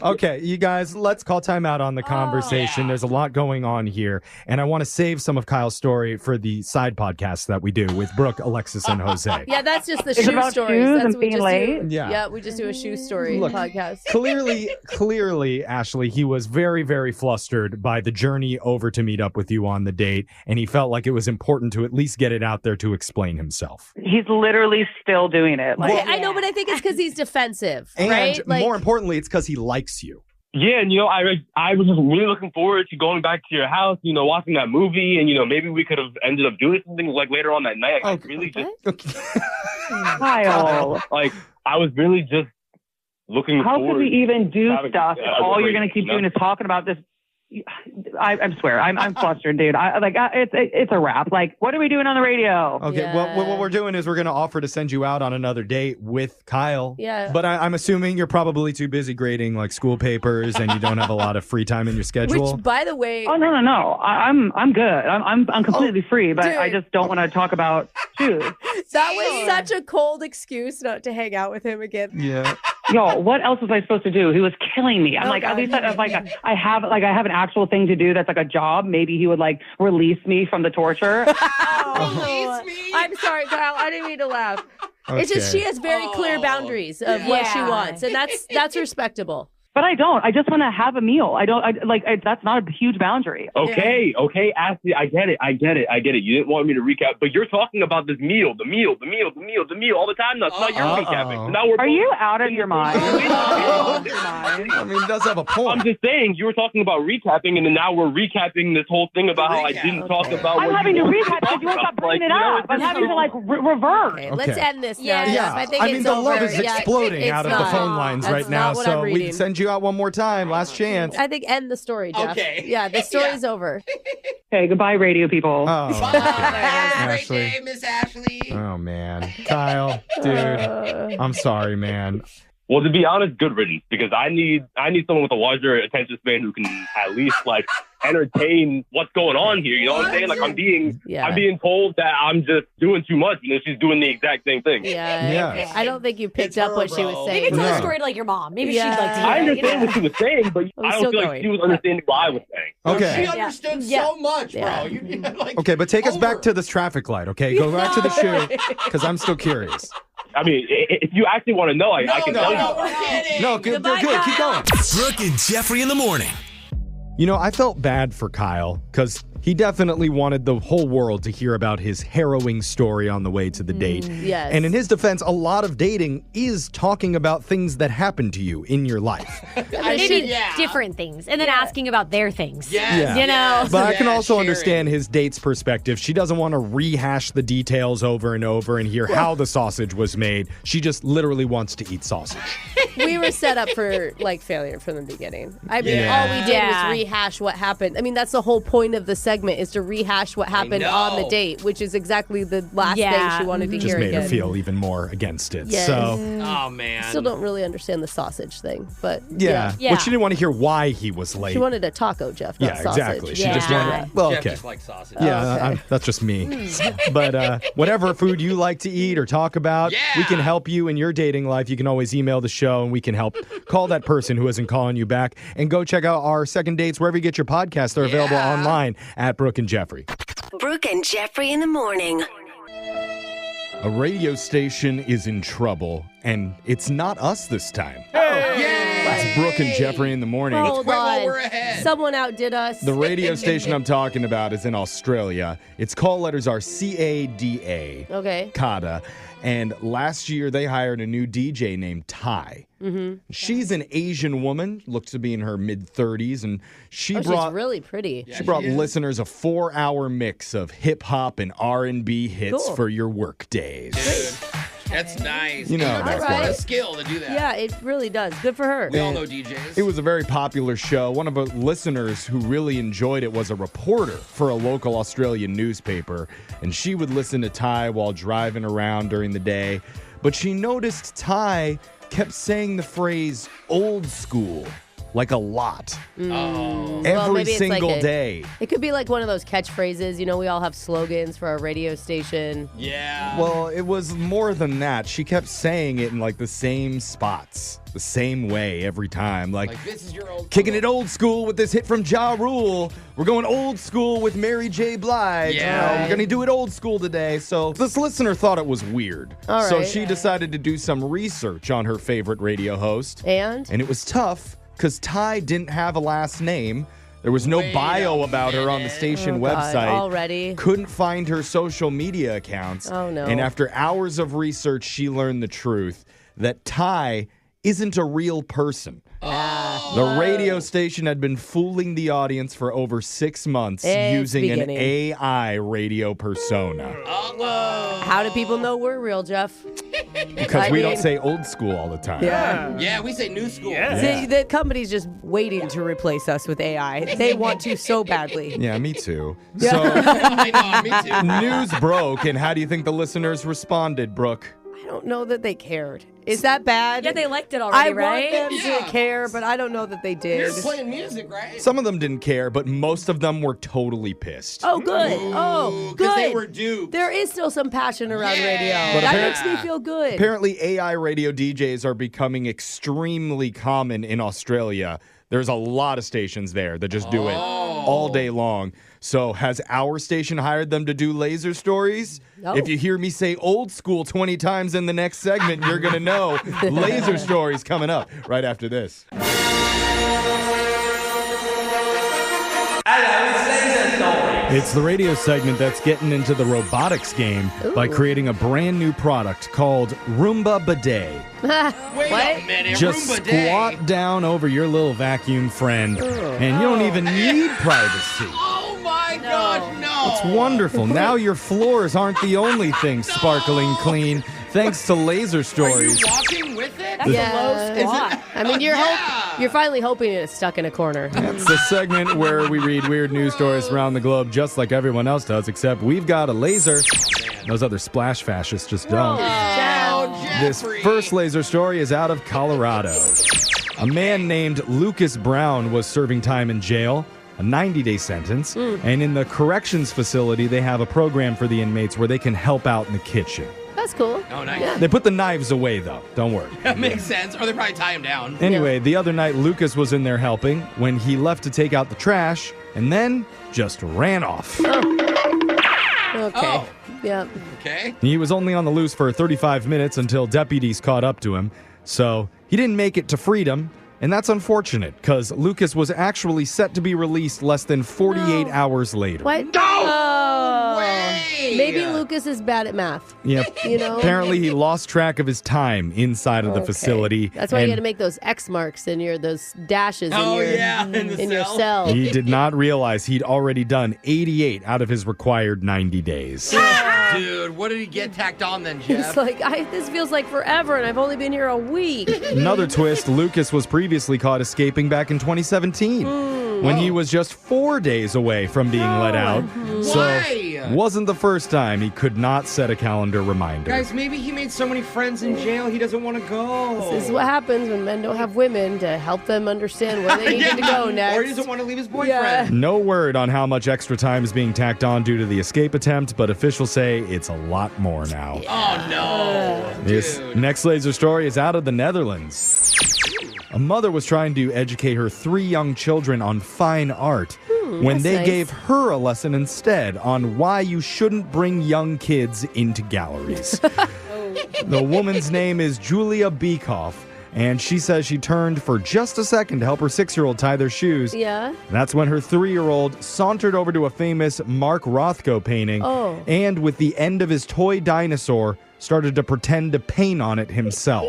Okay, you guys, let's call time out on the conversation. There's a lot going on here, and I want to save some of Kyle's story for the side podcast that we do with Brooke, Alexis, and Jose. Yeah, that's just the It's shoe about stories. shoes That's and what we being just late? do. Yeah. We just do a shoe story Look, podcast. Clearly, Ashley, he was very, very flustered by the journey over to meet up with you on the date, and he felt like it was important to at least get it out there to explain himself. He's literally still doing it. Okay, I know, but I think it's because he's defensive, And right? more importantly, it's because he likes you. Yeah, and I was just really looking forward to going back to your house, watching that movie, and maybe we could have ended up doing something like later on that night. I really just Kyle. like I was really just looking How forward. could we even do having, stuff if all you're going to keep you know? doing is talking about this? I swear, I'm flustered, dude. It's a wrap. Like, what are we doing on the radio? Okay, well, what we're doing is we're going to offer to send you out on another date with Kyle. Yeah. But I'm assuming you're probably too busy grading like school papers and you don't have a lot of free time in your schedule. Which, by the way, Oh no. I'm good. I'm completely free, but I just don't want to talk about shoes. that was such a cold excuse not to hang out with him again. Yeah. Yo, what else was I supposed to do? He was killing me. I'm like, at least I have an actual thing to do that's like a job. Maybe he would like release me from the torture. I'm sorry, Kyle. I didn't mean to laugh. It's just she has very clear boundaries of what she wants, and that's respectable. But I don't. I just want to have a meal. That's not a huge boundary. Okay, Ashley, I get it. You didn't want me to recap, but you're talking about this meal, the meal all the time. That's not your recapping. So now Are you out of your mind? I mean, it does have a point. I'm just saying, you were talking about recapping, and then now we're recapping this whole thing about how I didn't talk about I'm what having you to wanted recap because you won't stop bringing it you know, up. I'm having to like reverse. Okay, let's end this now. Yeah, Jeff. I think it's the over. love is exploding it's out of the not. phone lines That's right now. not what So I'm we reading. can send you out one more time. Last chance. I think end the story, Jeff. Okay. Yeah, the story's over. Okay, goodbye, radio people. Oh, Great Ashley. day, Miss Ashley. Oh, man. Kyle, dude, I'm sorry, man. Well, to be honest, good riddance, because I need someone with a larger attention span who can at least like entertain what's going on here. You know what I'm saying? Like I'm being told that I'm just doing too much, and she's doing the exact same thing. Yeah. I don't think you picked up what she was saying. Maybe tell the story to like your mom. Maybe she'd like to hear I it, understand what she was saying, but I don't feel like she was understanding what I was saying. Okay. She understood so much, bro. You like Okay, but take us back to this traffic light, okay? Go back to the shoe, because I'm still curious. I mean, if you actually want to know, I can tell you. No, good. Keep going. Brooke and Jeffrey in the morning. You know, I felt bad for Kyle because he definitely wanted the whole world to hear about his harrowing story on the way to the date. Yes. And in his defense, a lot of dating is talking about things that happened to you in your life. Maybe different things, and then asking about their things. Yeah. You know? But I can also understand his date's perspective. She doesn't want to rehash the details over and over and hear how the sausage was made. She just literally wants to eat sausage. We were set up for like failure from the beginning. I mean, all we did was rehash what happened. I mean, that's the whole point of the segment is to rehash what happened on the date, which is exactly the last thing she wanted to Just hear made again. her feel even more against it. Yes. So, oh man, still don't really understand the sausage thing, but yeah. But she didn't want to hear why he was late. She wanted a taco, Jeff, not sausage. Exactly. She just wanted. Well, Jeff okay. just likes sausage. Yeah, that's just me. But whatever food you like to eat or talk about, we can help you in your dating life. You can always email the show and we can help call that person who isn't calling you back. And go check out our second dates wherever you get your podcasts. They're available online at Brooke and Jeffrey. Brooke and Jeffrey in the morning. A radio station is in trouble, and it's not us this time. It's Brooke and Jeffrey in the morning. Hold on. Someone outdid us. The radio station I'm talking about is in Australia. Its call letters are CADA. Okay. CADA. And last year, they hired a new DJ named Ty. Mm-hmm. She's an Asian woman, looks to be in her mid-30s, and she's really pretty. She brought listeners a 4-hour mix of hip-hop and R&B hits for your work days. Dude, that's nice. You know, that's that's a right. skill to do that. Yeah, it really does. Good for her. We all know DJs. It was a very popular show. One of the listeners who really enjoyed it was a reporter for a local Australian newspaper, and she would listen to Ty while driving around during the day. But she noticed Ty kept saying the phrase old school like a lot. Well, Every maybe it's single like day. It could be like one of those catchphrases. You know, we all have slogans for our radio station. Yeah. Well, it was more than that. She kept saying it in like the same spots, the same way every time. Like this is your old kicking it old school with this hit from Ja Rule. We're going old school with Mary J. Blige. Yeah. We're going to do it old school today. So this listener thought it was weird. All So right. she decided to do some research on her favorite radio host. And it was tough because Ty didn't have a last name. There was no bio about her on the station God, website. already? Couldn't find her social media accounts. Oh, no. And after hours of research, she learned the truth that Ty isn't a real person. The radio station had been fooling the audience for over 6 months It's using an beginning. AI radio persona. How do people know we're real, Jeff? Because we don't say old school all the time. Yeah, we say new school. See, the company's just waiting to replace us with AI. They want to so badly. Yeah, me too. Yeah. So, I know, me too. news broke, and how do you think the listeners responded, Brooke? I don't know that they cared. Is that bad? Yeah, they liked it already, I right? want them to care, but I don't know that they did. You're playing music, right? Some of them didn't care, but most of them were totally pissed. Oh, good. Oh, good. Because they were duped. There is still some passion around radio. But That makes me feel good. Apparently, AI radio DJs are becoming extremely common in Australia. There's a lot of stations there that just do it all day long. So has our station hired them to do laser stories? No. If you hear me say old school 20 times in the next segment, you're going to know laser stories coming up right after this. It's the radio segment that's getting into the robotics game by creating a brand new product called Roomba Bday. Wait a minute, Just Roomba Day. squat down over your little vacuum friend, and you don't even need privacy. Oh my gosh, no. It's wonderful. Now your floors aren't the only thing sparkling clean, thanks to laser Are you stories. walking with it? That's a low squat. I mean, you're finally hoping it's stuck in a corner. It's the segment where we read weird news stories around the globe just like everyone else does, except we've got a laser. Those other splash fascists just don't. This first laser story is out of Colorado. A man named Lucas Brown was serving time in jail, a 90-day sentence, and in the corrections facility, they have a program for the inmates where they can help out in the kitchen. That's cool. Oh, nice. Yeah. They put the knives away, though. Don't worry. That makes sense. Or they probably tie him down. Anyway, the other night, Lucas was in there helping when he left to take out the trash and then just ran off. Okay. Yeah. Okay. He was only on the loose for 35 minutes until deputies caught up to him. So he didn't make it to freedom. And that's unfortunate because Lucas was actually set to be released less than 48 hours later. What? Maybe Lucas is bad at math. Yep. You know? Apparently, he lost track of his time inside of the facility. That's why you and got to make those X marks in those dashes in your Oh, cell. He did not realize he'd already done 88 out of his required 90 days. Dude, what did he get tacked on then, Jeff? He's like, this feels like forever, and I've only been here a week. Another twist, Lucas was previously caught escaping back in 2017 when he was just 4 days away from being let out. Why? So wasn't the first time he could not set a calendar reminder. Guys, maybe he made so many friends in jail he doesn't want to go. This is what happens when men don't have women to help them understand where they need to go next. Or he doesn't want to leave his boyfriend. No word on how much extra time is being tacked on due to the escape attempt, but officials say it's a lot more now. Oh, no. This next laser story is out of the Netherlands. A mother was trying to educate her 3 young children on fine art when that's they nice. gave her a lesson instead on why you shouldn't bring young kids into galleries. The woman's name is Julia Beekhoff, and she says she turned for just a second to help her 6-year-old tie their shoes. Yeah. That's when her 3-year-old sauntered over to a famous Mark Rothko painting and with the end of his toy dinosaur started to pretend to paint on it himself.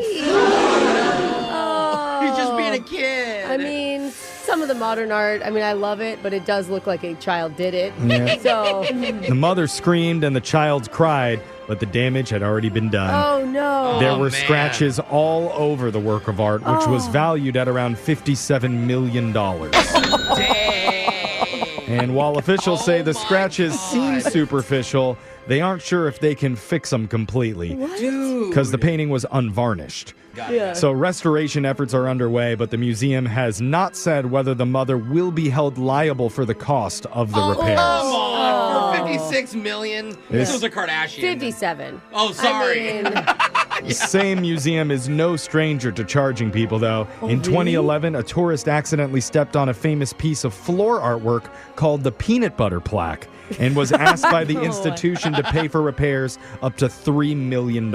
He's just being a kid. I mean, some of the modern art, I love it, but it does look like a child did it. Yeah. So, The mother screamed and the child cried, but the damage had already been done. oh no. There were scratches all over the work of art, which was valued at around $57 million. And while officials say the scratches seem superficial, they aren't sure if they can fix them completely. Dude. Because the painting was unvarnished. Yeah. So restoration efforts are underway, but the museum has not said whether the mother will be held liable for the cost of the repairs. Come on. For $56 million? This was a Kardashian. 57. Oh, sorry. The same museum is no stranger to charging people, though. In 2011, a tourist accidentally stepped on a famous piece of floor artwork called the Peanut Butter Plaque and was asked by the institution to pay for repairs up to $3 million.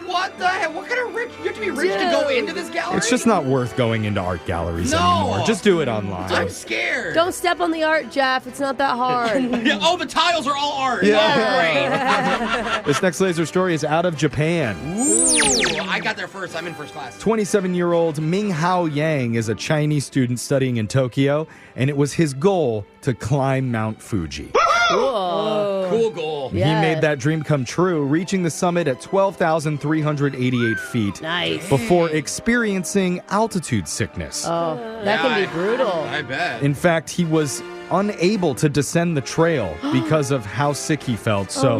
What the heck? What kind of rich? You have to be rich to go into this gallery? It's just not worth going into art galleries anymore. Just do it online. I'm scared. Don't step on the art, Jeff. It's not that hard. Oh, the tiles are all art. Yeah. Oh, great. This next laser story is out of Japan. Ooh, I got there first. I'm in first class. 27-year-old Ming Hao Yang is a Chinese student studying in Tokyo, and it was his goal to climb Mount Fuji. Cool goal. He made that dream come true, reaching the summit at 12,388 feet. Nice. Before experiencing altitude sickness. Oh, that can be brutal. I bet. In fact, he was unable to descend the trail because of how sick he felt. So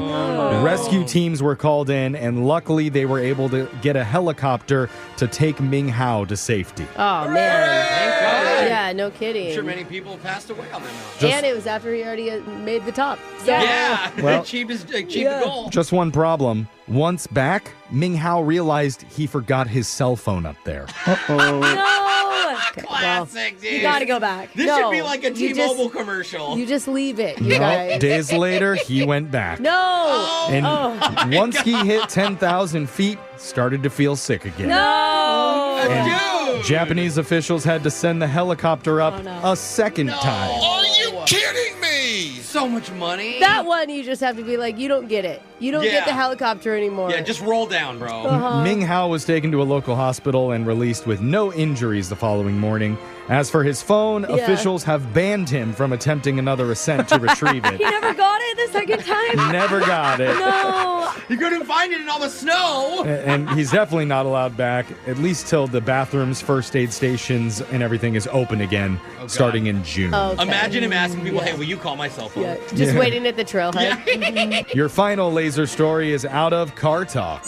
rescue teams were called in, and luckily they were able to get a helicopter to take Ming Hao to safety. Oh, man. Thank God. Yeah, no kidding. I'm sure many people passed away on that mountain. And it was after he already made the top. So. Yeah. Well, achieved the goal. Just one problem. Once back, Ming Hao realized he forgot his cell phone up there. Okay, Classic, dude. You gotta go back. This should be like a T-Mobile commercial. You just leave it, you No, guys. days later, he went back. No. And once he hit 10,000 feet, started to feel sick again. No. And Japanese officials had to send the helicopter up a second time. Are you kidding me? So much money. That one, you just have to be like, you don't get it. You don't get the helicopter anymore. Yeah, just roll down, bro. Ming Hao was taken to a local hospital and released with no injuries the following morning. As for his phone, officials have banned him from attempting another ascent to retrieve it. He never got it the second time? Never got it. No. You couldn't find it in all the snow. And he's definitely not allowed back, at least till the bathrooms, first aid stations, and everything is open again, starting in June. Okay. Imagine him asking people, hey, will you call my cell phone? Yeah, just waiting at the trailhead. Your final laser story is out of Car Talk.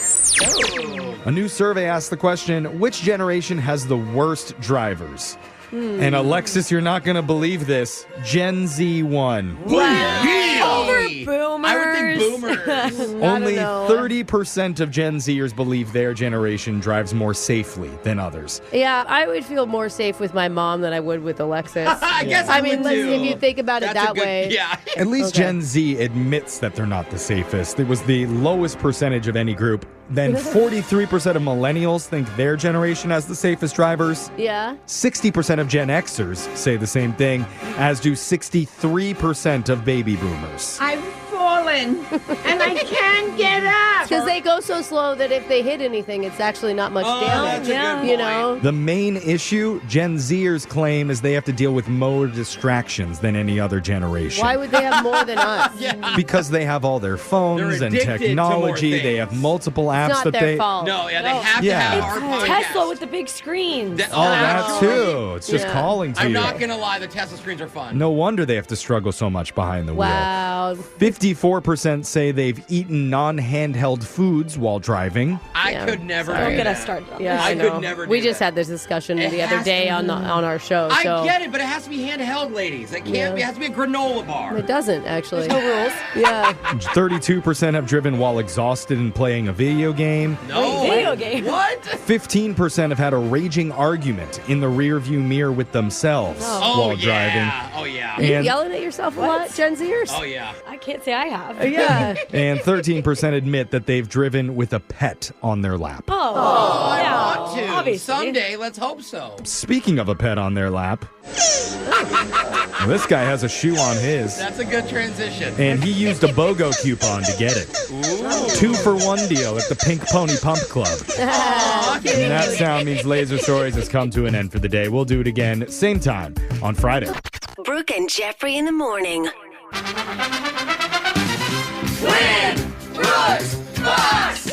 A new survey asked the question, which generation has the worst drivers? And Alexis, you're not going to believe this. Gen Z won. Over boomers. I would think boomers. Only 30% of Gen Zers believe their generation drives more safely than others. Yeah, I would feel more safe with my mom than I would with Alexis. I guess I mean, would too. if you think about it that way. Yeah. At least Gen Z admits that they're not the safest. It was the lowest percentage of any group. Then 43% of millennials think their generation has the safest drivers. Yeah. 60% of Gen Xers say the same thing, as do 63% of baby boomers. I've fallen and I can't get up. Because they go so slow that if they hit anything, it's actually not much damage. That's You know? The main issue Gen Zers claim is they have to deal with more distractions than any other generation. Why would they have more than us? Because they have all their phones They're and addicted to more technology. They things. have multiple apps It's not that their they. fault. No, they have to have our podcast. Tesla with the big screens. Oh, that too. It's just calling to I'm you. not going to lie, the Tesla screens are fun. No wonder they have to struggle so much behind the Wow. wheel. 54% say they've eaten non-handheld foods while driving. I could never Don't do get that. us started on Yeah, that. I I know. could never do We just that. had this discussion It the other has day to- on our show. So I get it, but it has to be handheld, ladies. It can't be. It has to be a granola bar. It doesn't, actually. No rules. Yeah. 32% have driven while exhausted and playing a video game. No. Video game. What? 15% have had a raging argument in the rearview mirror with themselves while driving. Oh, yeah. Are you And- yelling at yourself a lot, Gen Zers? Oh, yeah. I can't say I have. Yeah. And 13% admit that they've driven with a pet on their lap. Oh, I yeah. want to. Obviously. Someday, let's hope so. Speaking of a pet on their lap, well, this guy has a shoe on his. That's a good transition. And he used a BOGO coupon to get it. Ooh. 2-for-1 deal at the Pink Pony Pump Club. And that sound means Laser Stories has come to an end for the day. We'll do it again, same time, on Friday. Brooke and Jeffrey in the morning. Win! Brooks! Box!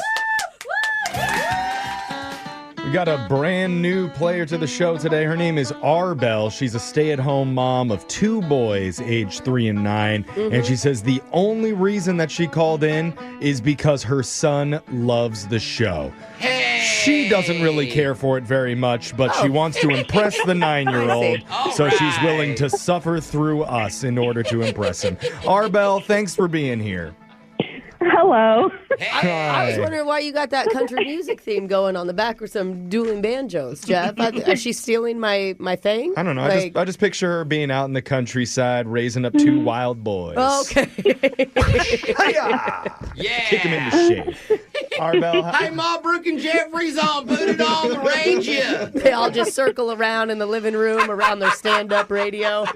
We got a brand new player to the show today. Her name is Arbel. She's a stay-at-home mom of 2 boys, aged 3 and 9. And she says the only reason that she called in is because her son loves the show. Hey! She doesn't really care for it very much, but she wants to impress the 9-year-old. So she's willing to suffer through us in order to impress him. Arbel, thanks for being here. Hello. I was wondering why you got that country music theme going on the back with some dueling banjos, Jeff. Is she stealing my thing? I don't know. I just picture her being out in the countryside, raising up 2 wild boys. Okay. Yeah. Kick him in the shade. Arbel. Hey, Ma, Brooke and Jeffrey's on. Put it on the radio. They all just circle around in the living room around their stand-up radio.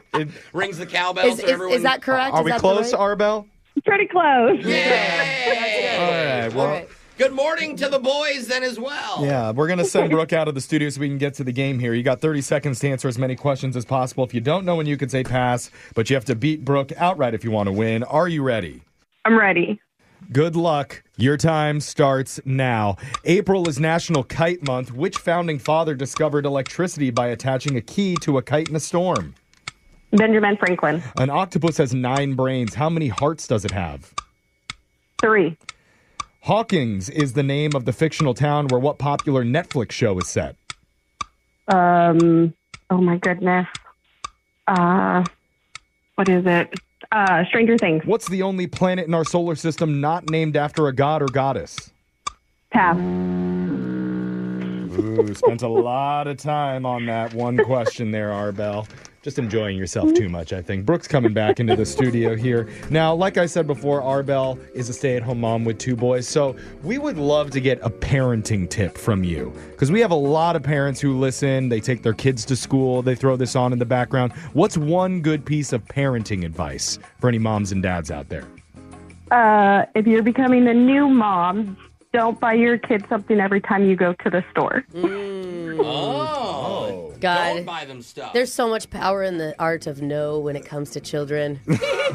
Rings the cowbell so everyone... Is that correct? Are we close, Arbel? Pretty close. Yeah. All right. Well, good morning to the boys then as well. yeah, we're going to send Brooke out of the studio so we can get to the game here. You got 30 seconds to answer as many questions as possible. If you don't know when, you can say pass, but you have to beat Brooke outright if you want to win. Are you ready? I'm ready. Good luck. Your time starts now. April is National Kite Month. Which founding father discovered electricity by attaching a key to a kite in a storm? Benjamin Franklin. An octopus has 9 brains. How many hearts does it have? 3. Hawkins is the name of the fictional town where what popular Netflix show is set? Oh my goodness. What is it? Stranger Things. What's the only planet in our solar system not named after a god or goddess? Pass. Ooh, spent a lot of time on that one question there, Arbel. Just enjoying yourself too much, I think. Brooke's coming back into the studio here. Now, like I said before, Arbel is a stay-at-home mom with 2 boys, so we would love to get a parenting tip from you, because we have a lot of parents who listen. They take their kids to school. They throw this on in the background. What's one good piece of parenting advice for any moms and dads out there? If you're becoming a new mom, don't buy your kid something every time you go to the store. Oh. God. Don't buy them stuff. There's so much power in the art of no when it comes to children.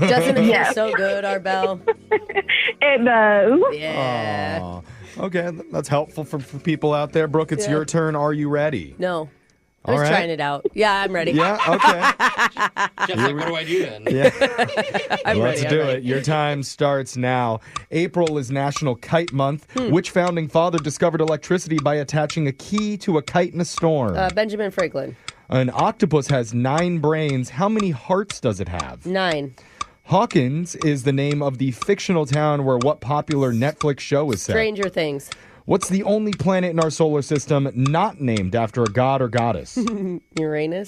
Doesn't it feel so good, Arbel? It does. Yeah. Aww. Okay, that's helpful for people out there. Brooke, it's your turn. Are you ready? No. I All was right. trying it out. Yeah, I'm ready. Yeah, okay. Jeff's like, what do I do then? Yeah. I'm Let's ready. do it. Your time starts now. April is National Kite Month. Which founding father discovered electricity by attaching a key to a kite in a storm? Benjamin Franklin. An octopus has 9 brains. How many hearts does it have? 9. Hawkins is the name of the fictional town where what popular Netflix show is set? Stranger Things. What's the only planet in our solar system not named after a god or goddess? Uranus.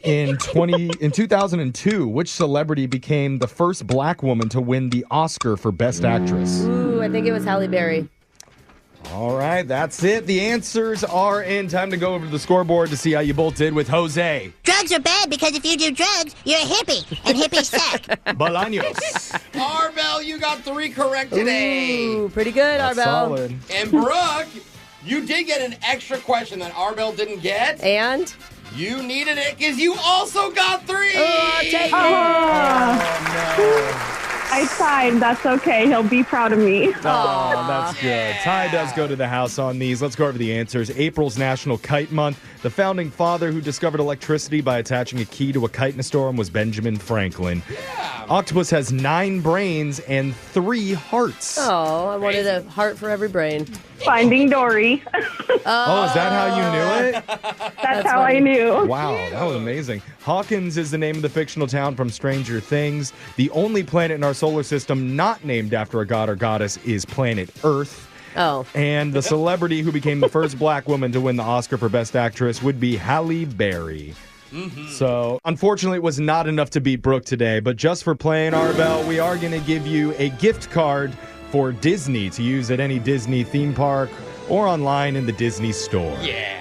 In 2002, which celebrity became the first black woman to win the Oscar for Best Actress? Ooh, I think it was Halle Berry. All right, that's it. The answers are in. Time to go over to the scoreboard to see how you both did with Jose. Drugs are bad because if you do drugs, you're a hippie, and hippies suck. Bolaños. Arbel, you got 3 correct today. Ooh, pretty good, That's Arbel. solid. And Brooke, you did get an extra question that Arbel didn't get. And? You needed it because you also got 3. Oh, take it. Oh, I tied. That's okay. He'll be proud of me. Oh, that's good. Ty does go to the house on these. Let's go over the answers. April's National Kite Month. The founding father who discovered electricity by attaching a key to a kite in a storm was Benjamin Franklin. Yeah. Octopus has 9 brains and 3 hearts. Oh, I wanted a heart for every brain. Finding Dory. Oh, is that how you knew it? That's how I knew. Wow, that was amazing. Hawkins is the name of the fictional town from Stranger Things. The only planet in our solar system not named after a god or goddess is planet Earth. Oh. And the celebrity who became the first black woman to win the Oscar for Best Actress would be Halle Berry. So, unfortunately, it was not enough to beat Brooke today, but just for playing Arbel, we are going to give you a gift card for Disney to use at any Disney theme park or online in the Disney store. Yeah.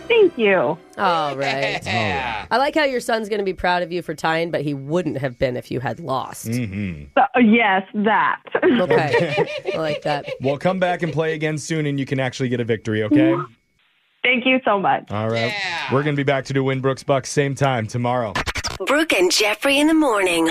Thank you. All right. Yeah. I like how your son's going to be proud of you for tying, but he wouldn't have been if you had lost. Yes, that. Okay. I like that. Well, come back and play again soon, and you can actually get a victory, okay? Thank you so much. All right. We're going to be back to do Win Brooks Bucks same time tomorrow. Brooke and Jeffrey in the morning.